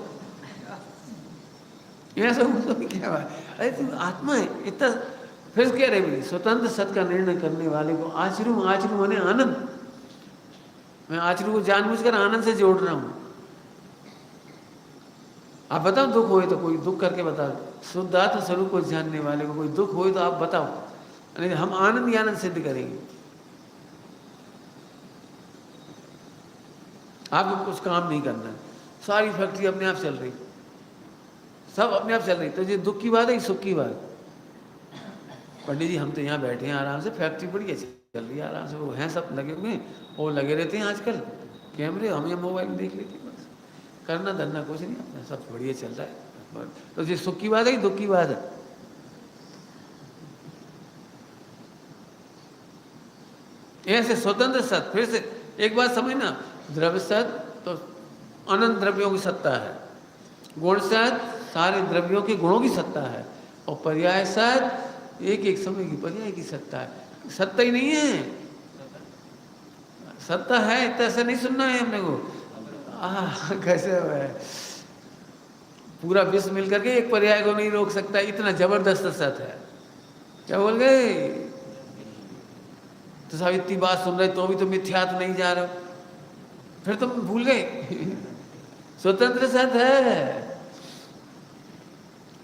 [SPEAKER 1] ऐसा उसो क्या बात? अरे तुम आत्मा है इतना। फिर कह रहे भाई स्वतंत्र सत का निर्णय करने वाले को आचरू, आचरू माने आनंद। मैं आचरू को जानबूझकर आनंद से जोड़ रहा हूं। आप बताओ दुख होए तो कोई दुख करके बताओ, शुद्धात्म स्वरूप को जानने वाले को कोई दुख होए तो आप बताओ, नहीं हम आनंद ही आनंद सिद्ध करेंगे। आपको कुछ काम नहीं करना है, सारी फैक्ट्री अपने आप चल रही, सब अपने आप चल रही। तो ये दुख की बात है, सुख की बात? पंडित जी हम तो यहाँ बैठे हैं आराम से, फैक्ट्री बढ़िया चल रही है आराम से, वो हैं सब लगे हुए, वो लगे रहते हैं आजकल कैमरे, हम ये मोबाइल देख लेते हैं, बस करना धरना कुछ नहीं, अपना सब बढ़िया चल रहा है। तो ये सुख की बात है कि दुख की बात है? ऐसे स्वतंत्र सत। फिर से एक बात समझना, द्रव्य सत तो अनंत द्रव्यों की सत्ता है, गुण सत सारे द्रव्यों के गुणों की सत्ता है, और पर्याय सत एक एक समय की पर्याय की सत्ता है। सत्ता ही नहीं है, सत्ता है तो ऐसा नहीं सुनना है हमने को। कैसे है? पूरा विश्व मिलकर के एक पर्याय को नहीं रोक सकता, इतना जबरदस्त सत है। क्या बोल गए? तो साहब इतनी बात सुन रहे तो भी तो मिथ्यात्व नहीं जा रहा, फिर तुम भूल गए स्वतंत्र सत है।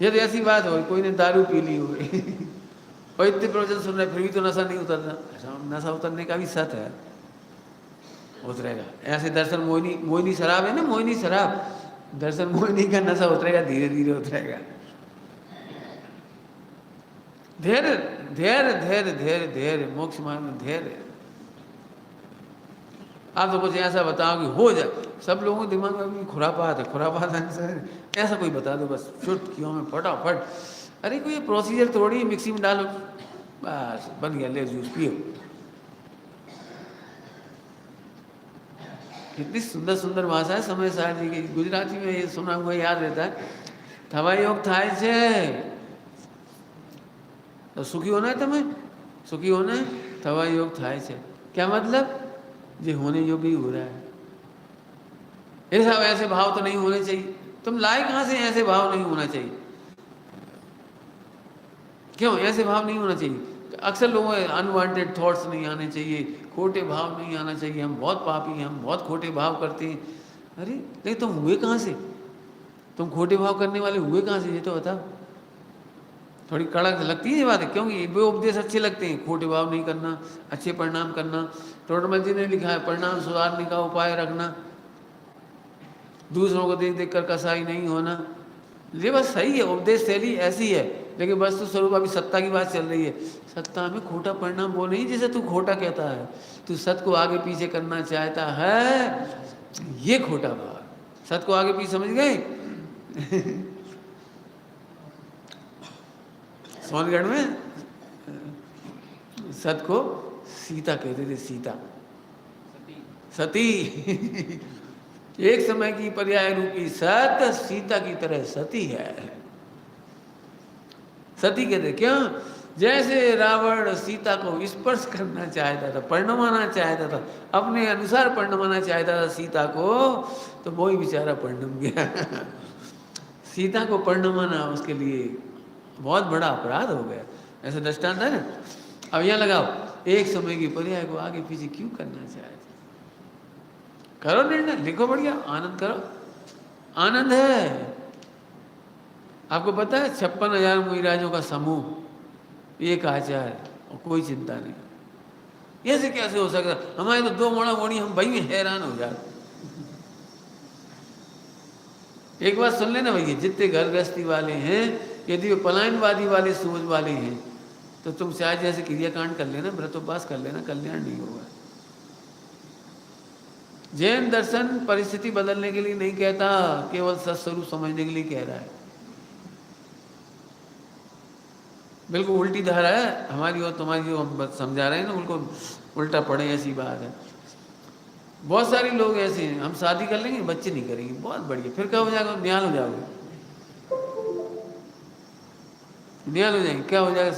[SPEAKER 1] यदि ऐसी बात हो कोई ने दारू पी ली हो और इतने प्रवचन सुन रहे फिर भी तो नशा नहीं उतरना, नशा उतरने का भी सत है, उतरेगा। ऐसे दर्शन मोहिनी, मोहिनी शराब है ना, मोहिनी शराब, दर्शन मोहिनी का नशा उतरेगा, धीरे धीरे उतरेगा। धैर्य धैर्य धैर्य धैर्य धैर्य, मोक्ष मार्ग में धैर्य। आप तो कुछ ऐसा बताओ कि हो जाए, सब लोगों के दिमाग में भी खुरापात है, खुरापात आंसर ऐसा कोई बता दो बस चुटकियों में फटाफट। अरे कोई प्रोसीजर थोड़ी, मिक्सी में डालो बस बन गया, ले जूस पियो। कितनी सुंदर सुंदर भाषा है समय सार जी की, गुजराती में ये सुना हुआ याद रहता है। थवा योग थाय छे तो सुखी होना है, तुम्हें सुखी होना है, थवा योग थाय छे। क्या मतलब? ये होने योग्य ही हो रहा है। ऐसा ऐसे भाव तो नहीं होने चाहिए, तुम लाए कहां से? ऐसे भाव नहीं होना चाहिए। क्यों ऐसे भाव नहीं होना चाहिए? अक्सर लोगों के अनवांटेड थॉट्स नहीं आने चाहिए, खोटे भाव नहीं आना चाहिए, हम बहुत पापी हैं, हम बहुत खोटे भाव करते हैं। अरे नहीं तुम हुए कहाँ से? तुम खोटे भाव करने वाले हुए कहाँ से ये तो बताओ। थोड़ी कड़क लगती है ये बात है, क्योंकि वे उपदेश अच्छे लगते हैं, खोटे भाव नहीं करना, अच्छे परिणाम करना। टोडरमल जी ने लिखा है परिणाम सुधारने का उपाय रखना, दूसरों को देख देख कर कसाई नहीं होना। ये बस सही है, उपदेश शैली ऐसी है, लेकिन वस्तु स्वरूप अभी सत्ता की बात चल रही है। सत्ता में खोटा परिणाम वो नहीं जिसे तू खोटा कहता है, तू सत्य को आगे पीछे करना चाहता है, ये खोटा भाव। सत्य को आगे पीछे समझ गए? सोनगढ़ में सत को सीता कहते थे, सीता सती एक समय की पर्याय रूपी सत सीता की तरह सती है। सती कहते क्यों, जैसे रावण सीता को स्पर्श करना चाहता था, परिणमाना चाहता था, अपने अनुसार परिणमाना चाहता था सीता को, तो वो ही बेचारा परिणम गया। सीता को परिणमाना उसके लिए बहुत बड़ा अपराध हो गया। ऐसा दृष्टांत है ना। अब यहाँ लगाओ, एक समय की पर्याय को आगे पीछे क्यों करना चाहते? करो निर्णय, लिखो बढ़िया, आनंद करो, आनंद है। आपको पता है 56,000 मुनिराजों का समूह, एक आचार्य और कोई चिंता नहीं। ऐसे कैसे हो सकता? हमारे तो 2 मोड़ा मोड़ी, हम भाई में हैरान हो जाते। एक बात सुन लेना भैया, जितने घर गृहस्थी वाले हैं, यदि वो पलायनवादी वाले सोच वाले हैं, तो तुम चाहे जैसे क्रियाकांड कर लेना, व्रतोपवास कर लेना, कल्याण नहीं होगा। जैन दर्शन परिस्थिति बदलने के लिए नहीं कहता, केवल सत्स्वरूप समझने के लिए कह रहा है। बिल्कुल उल्टी धारा है हमारी और तुम्हारी, जो हम समझा रहे हैं ना, बिल्कुल उल्टा पड़े, ऐसी बात है। बहुत सारे लोग ऐसे हैं, हम शादी कर लेंगे बच्चे नहीं करेंगे, बहुत बढ़िया, फिर क्या हो जाएगा? निहाल हो जाओगे, निहाल हो जाएंगे। क्या हो जाएगा?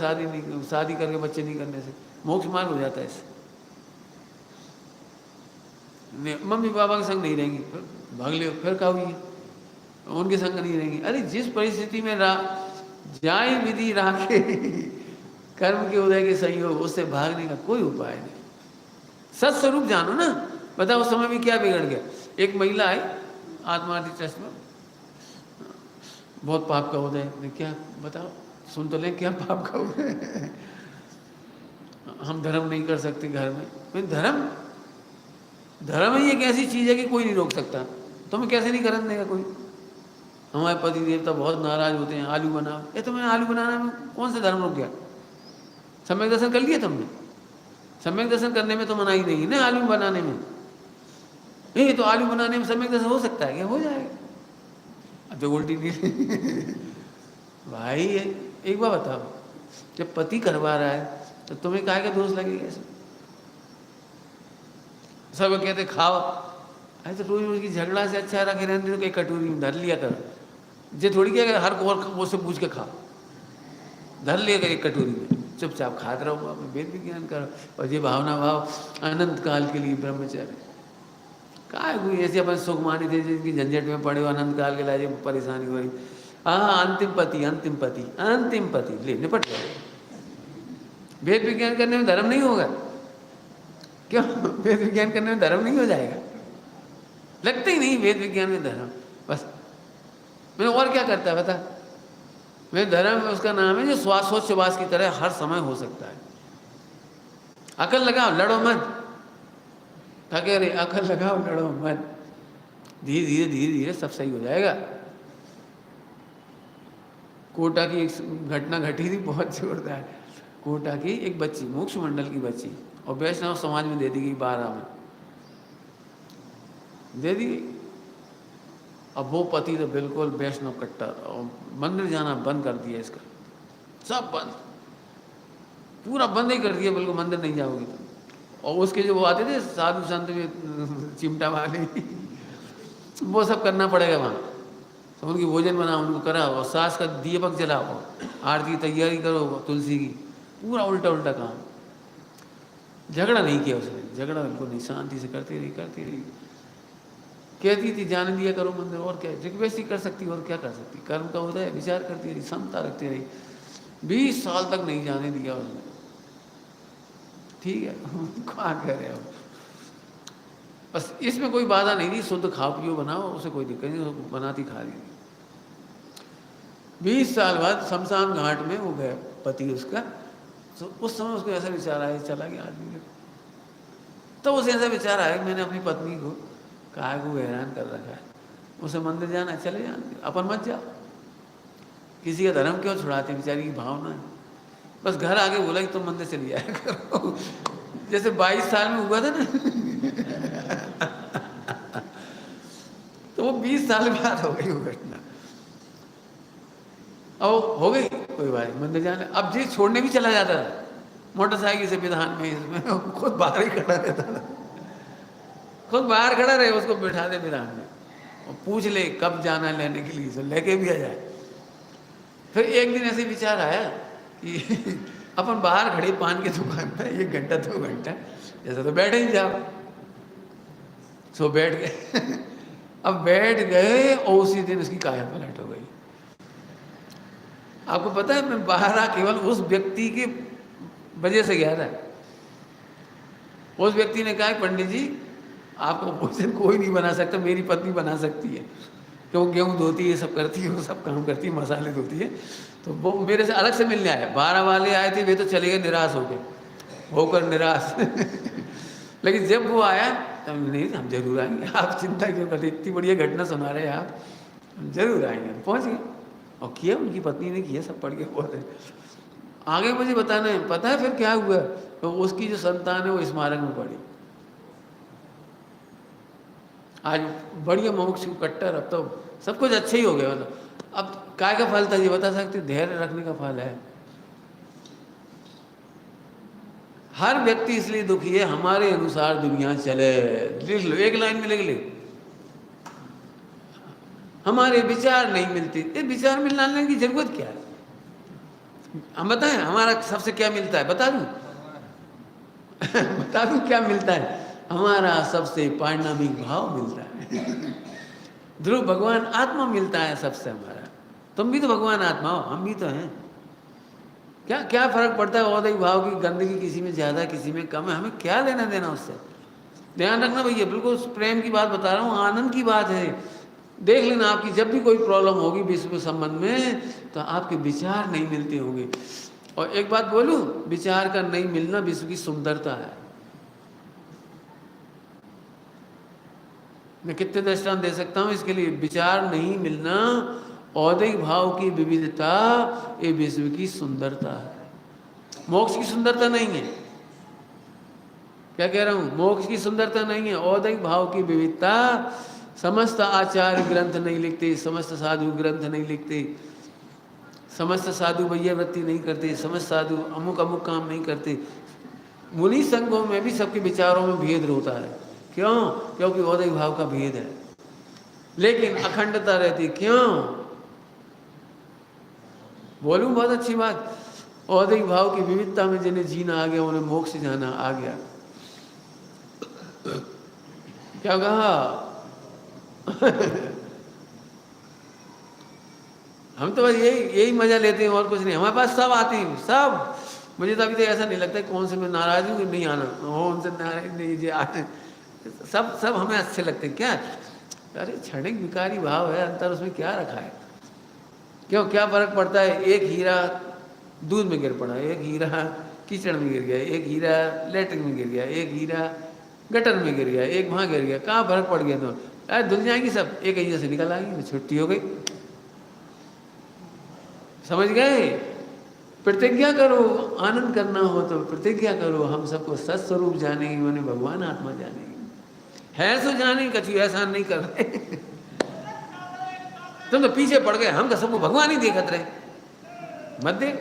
[SPEAKER 1] शादी करके बच्चे नहीं करने से मोक्ष मार्ग हो जाता है। इससे मम्मी पापा के संग नहीं रहेंगी, फिर भाग लियो, फिर क्या हुई? उनके संग नहीं रहेंगी। अरे जिस परिस्थिति में जाए विधि राखे कर्म के उदय के संयोग, उससे भागने का कोई उपाय नहीं। सत्स्वरूप जानो ना। बताओ उस समय में क्या बिगड़ गया? एक महिला आई आत्मार्थी ट्रस्ट में, बहुत पाप का उदय। क्या बताओ, सुन तो ले, क्या पाप का उदय? हम धर्म नहीं कर सकते घर में। धर्म ही एक ऐसी चीज है कि कोई नहीं रोक सकता। तुम्हें कैसे नहीं करने देगा कोई? हमारे पति देवता बहुत नाराज होते हैं, आलू बनाओ। ये तुम्हें आलू बनाना में कौन सा धर्म रुक गया? सम्यक दर्शन कर लिया तुमने? सम्यक दर्शन करने में तो मनाही नहीं है ना आलू बनाने में। ये तो आलू बनाने में सम्यक दर्शन हो सकता है क्या? हो जाएगा। अब तो उल्टी नहीं भाई एक बार बताओ, जब पति करवा रहा है तो तुम्हें काहे का दोष लगेगा? ऐसे सब कहते खाओ, अरे तो रोज रोज की झगड़ा से अच्छा रखे रहने तो एक कटोरी में धर लिया कर। जे थोड़ी क्या हर को वो से पूछ के खाओ, धर लिया कर एक कटोरी में, चुपचाप खाते रहो, अपने वेद विज्ञान करो। और ये भावना भाव अनंत काल के लिए ब्रह्मचर्य। काय कोई ऐसे अपन सुख मानी थे जिनकी झंझट में पड़े हो, अनंत काल के लाए परेशानी हो रही। हाँ, अंतिम पति ले निपट गए। वेद विज्ञान करने में धर्म नहीं होगा क्यों? वेद विज्ञान करने में धर्म नहीं हो जाएगा? लगता ही नहीं वेद विज्ञान में धर्म। बस मैं और क्या करता है बता? मैं धर्म उसका नाम है जो श्वासोच्छ्वास की तरह हर समय हो सकता है। अकल लगाओ, लड़ो मत। कह रहे अकल लगाओ, लड़ो मत। धीरे धीरे सब सही हो जाएगा। कोटा की एक घटना घटी थी, बहुत जोरदार। कोटा की एक बच्ची, मोक्ष मंडल की बच्ची, और वैष्णव समाज में दे दी गई, 12 में दे दी गई। अब वो पति तो बिल्कुल वैष्णव कट्टर, और मंदिर जाना बंद कर दिया इसका, सब बंद, पूरा बंद ही कर दिया, बिल्कुल मंदिर नहीं जाओगे तुम। और उसके जो वो आते थे साधु संत में चिमटा वाले वो सब करना पड़ेगा वहाँ। तो उनकी भोजन बनाओ, उनको कराओ, और सास का दीपक जलाओ, आरती की तैयारी करो तुलसी की, पूरा उल्टा उल्टा काम। झगड़ा नहीं किया उसने, झगड़ा बिल्कुल नहीं, शांति से करती रही। कहती थी जाने दिया करो मंदिर, और क्या रिक्वेस्ट ही कर सकती, और क्या कर सकती? कर्म का उदय, विचार करती रही, समता रखती रही। 20 साल तक नहीं जाने दिया उसने। ठीक है, क्या कह रहे हो? बस इसमें कोई बाधा नहीं थी, शुद्ध खाओ पियो बनाओ, उसे कोई दिक्कत नहीं, बनाती खा रही। 20 साल बाद शमशान घाट में वो गए पति उसका, तो उस समय उसको ऐसा विचार आया, चला गया आदमी का। तो उसे ऐसा विचार आया, मैंने अपनी पत्नी को कहा को हैरान कर रखा है, उसे मंदिर जाना है, चले जाने, अपन मत जाओ। किसी का धर्म क्यों छुड़ाते? बेचारी की भावना है। बस घर आके बोला कि तुम मंदिर चली जाया करो, जैसे 22 साल में हुआ था ना तो वो 20 साल बाद हो गई वो घटना। अब हो गई, कोई बात नहीं, मंदिर जाने। अब जी छोड़ने भी चला जाता था मोटरसाइकिल से विधान में, इसमें खुद बाहर ही खड़ा रहता था, खुद बाहर खड़ा रहे, उसको बिठा दे विधान में और पूछ ले कब जाना लेने के लिए, तो लेके भी आ जाए। फिर एक दिन ऐसे विचार आया कि अपन बाहर खड़े पान की दुकान पे 1 घंटा 2 घंटा, जैसे तो बैठे ही जाओ। सो बैठ गए। अब बैठ गए और उसी दिन उसकी काया पलट हो गई। आपको पता है मैं बाहर केवल उस व्यक्ति की वजह से गया था। उस व्यक्ति ने कहा पंडित जी आपको भोजन कोई नहीं बना सकता, मेरी पत्नी बना सकती है, कि वो गेहूँ धोती है, सब करती है, वो सब काम करती है, मसाले धोती है। तो वो मेरे से अलग से मिलने आए। 12 वाले आए थे, वे तो चले गए निराश होकर निराश। लेकिन जब वो आया तब नहीं, हम जरूर आएंगे, आप चिंता क्यों करते, इतनी बढ़िया घटना सुना रहे हैं आप, हम जरूर आएंगे। पहुँच गए और किया, उनकी पत्नी ने किया, सब पढ़ के बहुत है। आगे मुझे बताना है, पता है फिर क्या हुआ? तो उसकी जो संतान है वो स्मारक में पड़ी। आज बढ़िया मोक्ष कट्टर, अब तो सब कुछ अच्छा ही हो गया। मतलब अब काय का फल था ये बता सकते? धैर्य रखने का फल है। हर व्यक्ति इसलिए दुखी है, हमारे अनुसार दुनिया चले। लिख लो, एक लाइन में लिख ले, हमारे विचार नहीं मिलते। ये विचार मिलने की जरूरत क्या है? हम बताएं हमारा सबसे क्या मिलता है, बता दूं? बता दूं क्या मिलता है? हमारा सबसे पारिणामिक भाव मिलता है। ध्रुव भगवान आत्मा मिलता है सबसे हमारा। तुम भी तो भगवान आत्मा हो, हम भी तो हैं। क्या क्या फर्क पड़ता है औदई भाव की गंदगी किसी में ज्यादा किसी में कम है, हमें क्या लेना देना उससे? ध्यान रखना भैया, बिल्कुल प्रेम की बात बता रहा हूँ, आनंद की बात है। देख लेना आपकी जब भी कोई प्रॉब्लम होगी विश्व संबंध में, तो आपके विचार नहीं मिलते होंगे। और एक बात बोलूं, विचार का नहीं मिलना विश्व की सुंदरता है। मैं कितने दृष्टांत दे सकता हूं इसके लिए। विचार नहीं मिलना, औदिक भाव की विविधता, ये विश्व की सुंदरता है। मोक्ष की सुंदरता नहीं है। क्या कह रहा हूं? मोक्ष की सुंदरता नहीं है, औदिक भाव की विविधता। समस्त आचार्य ग्रंथ नहीं लिखते, समस्त साधु ग्रंथ नहीं लिखते, समस्त साधु भैया वृत्ति नहीं करते, समस्त साधु अमुक अमुक काम नहीं करते। मुनि संघों में भी सबके विचारों में भेद होता है। क्यों? क्योंकि औदिक भाव का भेद है, लेकिन अखंडता रहती। क्यों? बोलूं बहुत अच्छी बात, औदिक भाव की विविधता में जिन्हें जीना आ गया, उन्हें मोक्ष जाना आ गया। क्या कहा? हम तो बस यही मजा लेते हैं और कुछ नहीं। हमारे पास सब आते हैं, सब। मुझे तो अभी तो ऐसा नहीं लगता कौन से मैं नाराज हूँ नहीं आना, उनसे नाराज नहीं जी आना, सब हमें अच्छे लगते हैं। क्या? अरे क्षणिक विकारी भाव है, अंतर उसमें क्या रखा है? क्यों, क्या फर्क पड़ता है? एक हीरा दूध में गिर पड़ा, एक हीरा कीचड़ में गिर गया, एक हीरा लेटरिन में गिर गया, एक हीरा गटर में गिर गया, एक वहाँ गिर गया, कहाँ फर्क पड़ गया? तो अरे धुल जाएंगी सब, एक ही से निकल आएंगी, छुट्टी हो गई। समझ गए? प्रतिज्ञा करो, आनंद करना हो तो प्रतिज्ञा करो, हम सबको सत्स्वरूप जानेंगे, मैंने भगवान आत्मा जानेंगे। है सो जाने, कछु ऐसा नहीं कर रहे। तुम तो पीछे पड़ गए, हम तो सबको भगवान ही देखत रहे। मत देख,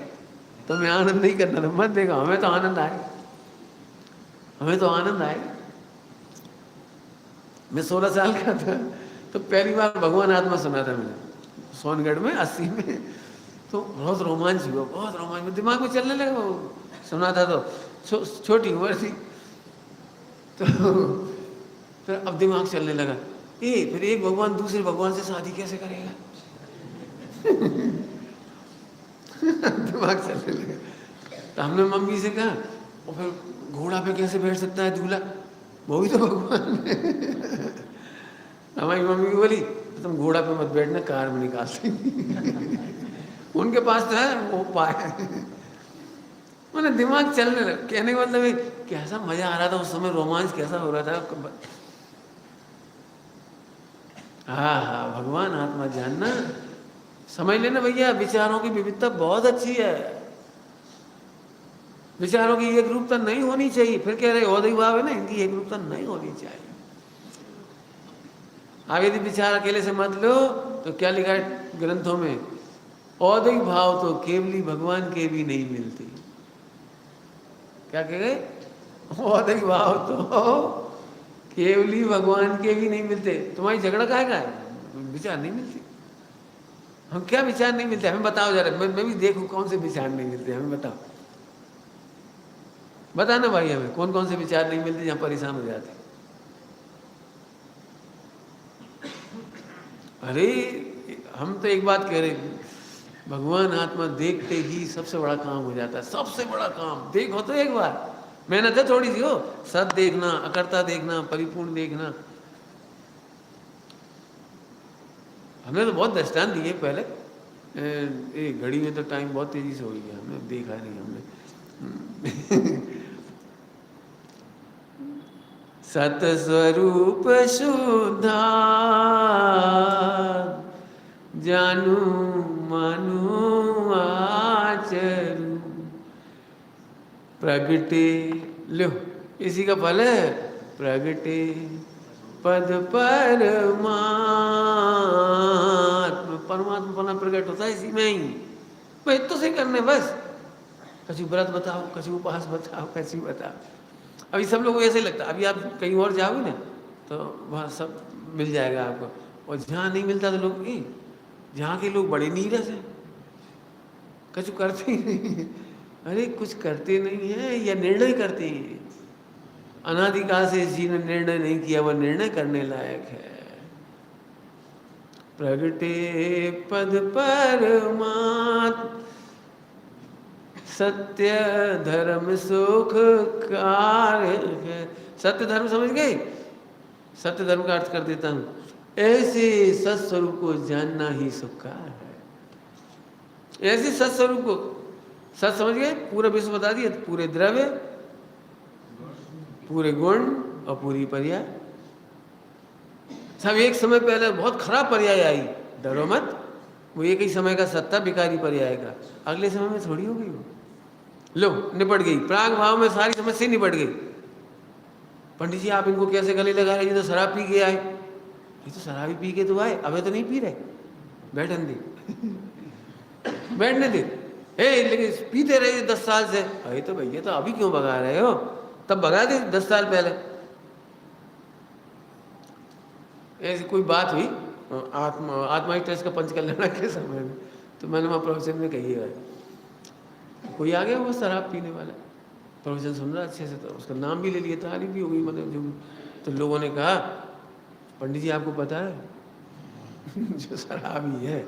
[SPEAKER 1] तुम्हें आनंद नहीं करना तो मत देखो, हमें तो आनंद आए, हमें तो आनंद आए। मैं 16 साल का था तो पहली बार भगवान आत्मा सुना था मैंने, सोनगढ़ में 80 में। तो बहुत रोमांच हुआ, बहुत रोमांच में दिमाग में चलने लगा। वो सुना था तो छोटी उम्र थी, तो फिर अब दिमाग चलने लगा, फिर एक भगवान दूसरे भगवान से शादी कैसे करेगा? दिमाग चलने लगा। तो हमने मम्मी से कहा, और फिर घोड़ा पे कैसे बैठ सकता है दूल्हा? वो भी तो भगवान है। हमारी मम्मी बोली तुम घोड़ा पे मत बैठना, कार में निकाल देंगे। उनके पास तो है वो पाए। मैंने दिमाग चलने लगा। कहने का मतलब कैसा मजा आ रहा था उस समय, रोमांच कैसा हो रहा था। हाँ, भगवान आत्मा जानना, समझ लेना भैया। विचारों की विविधता बहुत अच्छी है, विचारों की एक रूपता नहीं होनी चाहिए। फिर कह रहे औदिक भाव है ना, इनकी एक रूपता नहीं होनी चाहिए। आप यदि विचार अकेले से मत लो तो क्या लिखा है ग्रंथों में? औदिक भाव तो केवली भगवान के भी नहीं मिलती। क्या कह गए? औदिक भाव तो केवली भगवान के भी नहीं मिलते। तुम्हारी झगड़ा काहे का है? विचार नहीं मिलती। हम क्या विचार नहीं मिलते, हमें बताओ जरा, मैं भी देखूं कौन से विचार नहीं मिलते, हमें बताओ, बताना भाई हमें कौन कौन से विचार नहीं मिलते जहाँ परेशान हो जाते। अरे हम तो एक बात कह रहे, भगवान आत्मा देखते ही सबसे बड़ा काम हो जाता है, सबसे बड़ा काम। देखो तो एक बार, मेहनत है थोड़ी सी हो, सत देखना, अकर्ता देखना, परिपूर्ण देखना। हमने तो बहुत दृष्टांत दिए पहले, एक घड़ी में तो टाइम बहुत तेजी से हो गया, हमने देखा नहीं हमने। सतस्वरूप शुद्धा जानू मानू आचरू प्रगटे, लो इसी का फल है, प्रगटे पद परमात्मा, परमात्मा पना प्रकट होता है इसी में ही। भाई तो से करने बस, कछु व्रत बताओ, कछु उपवास बताओ, कछु बताओ। अभी सब लोगों को ऐसे लगता है, अभी आप कहीं और जाओगे ना तो वहाँ सब मिल जाएगा आपको, और जहाँ नहीं मिलता तो लोग जहाँ के लोग बड़े नीरस हैं, कछु करते ही नहीं। अरे कुछ करते नहीं है या निर्णय करते हैं, अनादिकाल से जी ने निर्णय नहीं किया, वह निर्णय करने लायक है। प्रगटे पद परमात्मा सत्य धर्म सुख कार्य है। सत्य धर्म समझ गए, सत्य धर्म का अर्थ कर देता हूं, ऐसे सत्स्वरूप को जानना ही सुख का है। ऐसे सत्स्वरूप को, सत समझ गए, पूरा विश्व बता दिया, पूरे द्रव्य, पूरे गुण और पूरी पर्याय। सब एक समय पहले बहुत खराब पर्याय आई, डरो मत, वो एक ही समय का सत्ता भिखारी पर्याय का, अगले समय में थोड़ी हो गई वो। लो निपट गई, प्राग भाव में सारी समस्या निपट गई। पंडित जी आप इनको कैसे गले लगा रहे, ये तो शराब पी के आए। ये तो शराबी पी के तो आए, अबे तो नहीं पी रहे, बैठन दे। बैठने दे, लेकिन पीते रहे 10 साल से। अरे तो भैया तो अभी क्यों भगा रहे हो, तब भगा दे 10 साल पहले। ऐसी कोई बात हुई आत्मा टेस्ट का पंच कल्याण के समय में, तो मैंने वहाँ प्रवचन में कही है, कोई आ गया वो शराब पीने वाला, प्रवचन सुन रहा अच्छे से, तो उसका नाम भी ले लिया, तारीफ भी हो गई, मतलब जो, तो लोगों ने कहा पंडित जी आपको पता है जो शराबी है,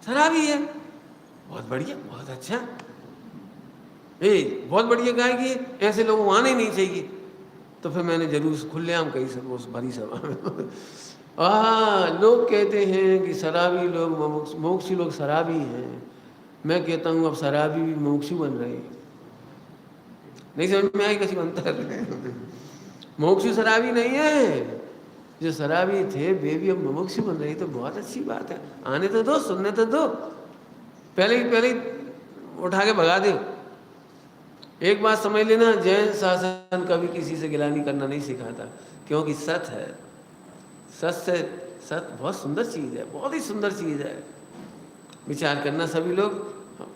[SPEAKER 1] शराबी है, बहुत बढ़िया, बहुत अच्छा, बहुत बढ़िया कहा कि ऐसे लोगों को आने नहीं चाहिए। तो फिर मैंने जरूर खुलेआम कही सब उस भरी सभा में। लोग कहते हैं कि शराबी लोग मोक्षी लोग शराबी हैं, मैं कहता हूँ अब शराबी भी मोक्षी बन रहे हैं। नहीं समझ में आई कैसी बनता है? मोक्षी शराबी नहीं है, जो शराबी थे वे भी अब मोक्षी बन रही, तो बहुत अच्छी बात है, आने तो दो, सुनने तो दो, पहले ही उठा के भगा दो। एक बात समझ लेना, जैन शासन कभी किसी से गिलानी करना नहीं सिखाता, क्योंकि सत है, सत बहुत सुंदर चीज़ है, बहुत ही सुंदर चीज़ है। विचार करना सभी लोग,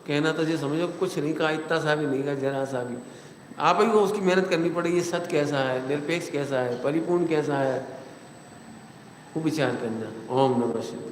[SPEAKER 1] कहना तो जो समझो कुछ नहीं कहा, इतना सा भी नहीं कहा, जरा सा भी, आप ही को उसकी मेहनत करनी पड़ेगी, सत कैसा है, निरपेक्ष कैसा है, परिपूर्ण कैसा है, वो विचार करना। ओम नमः शिवाय।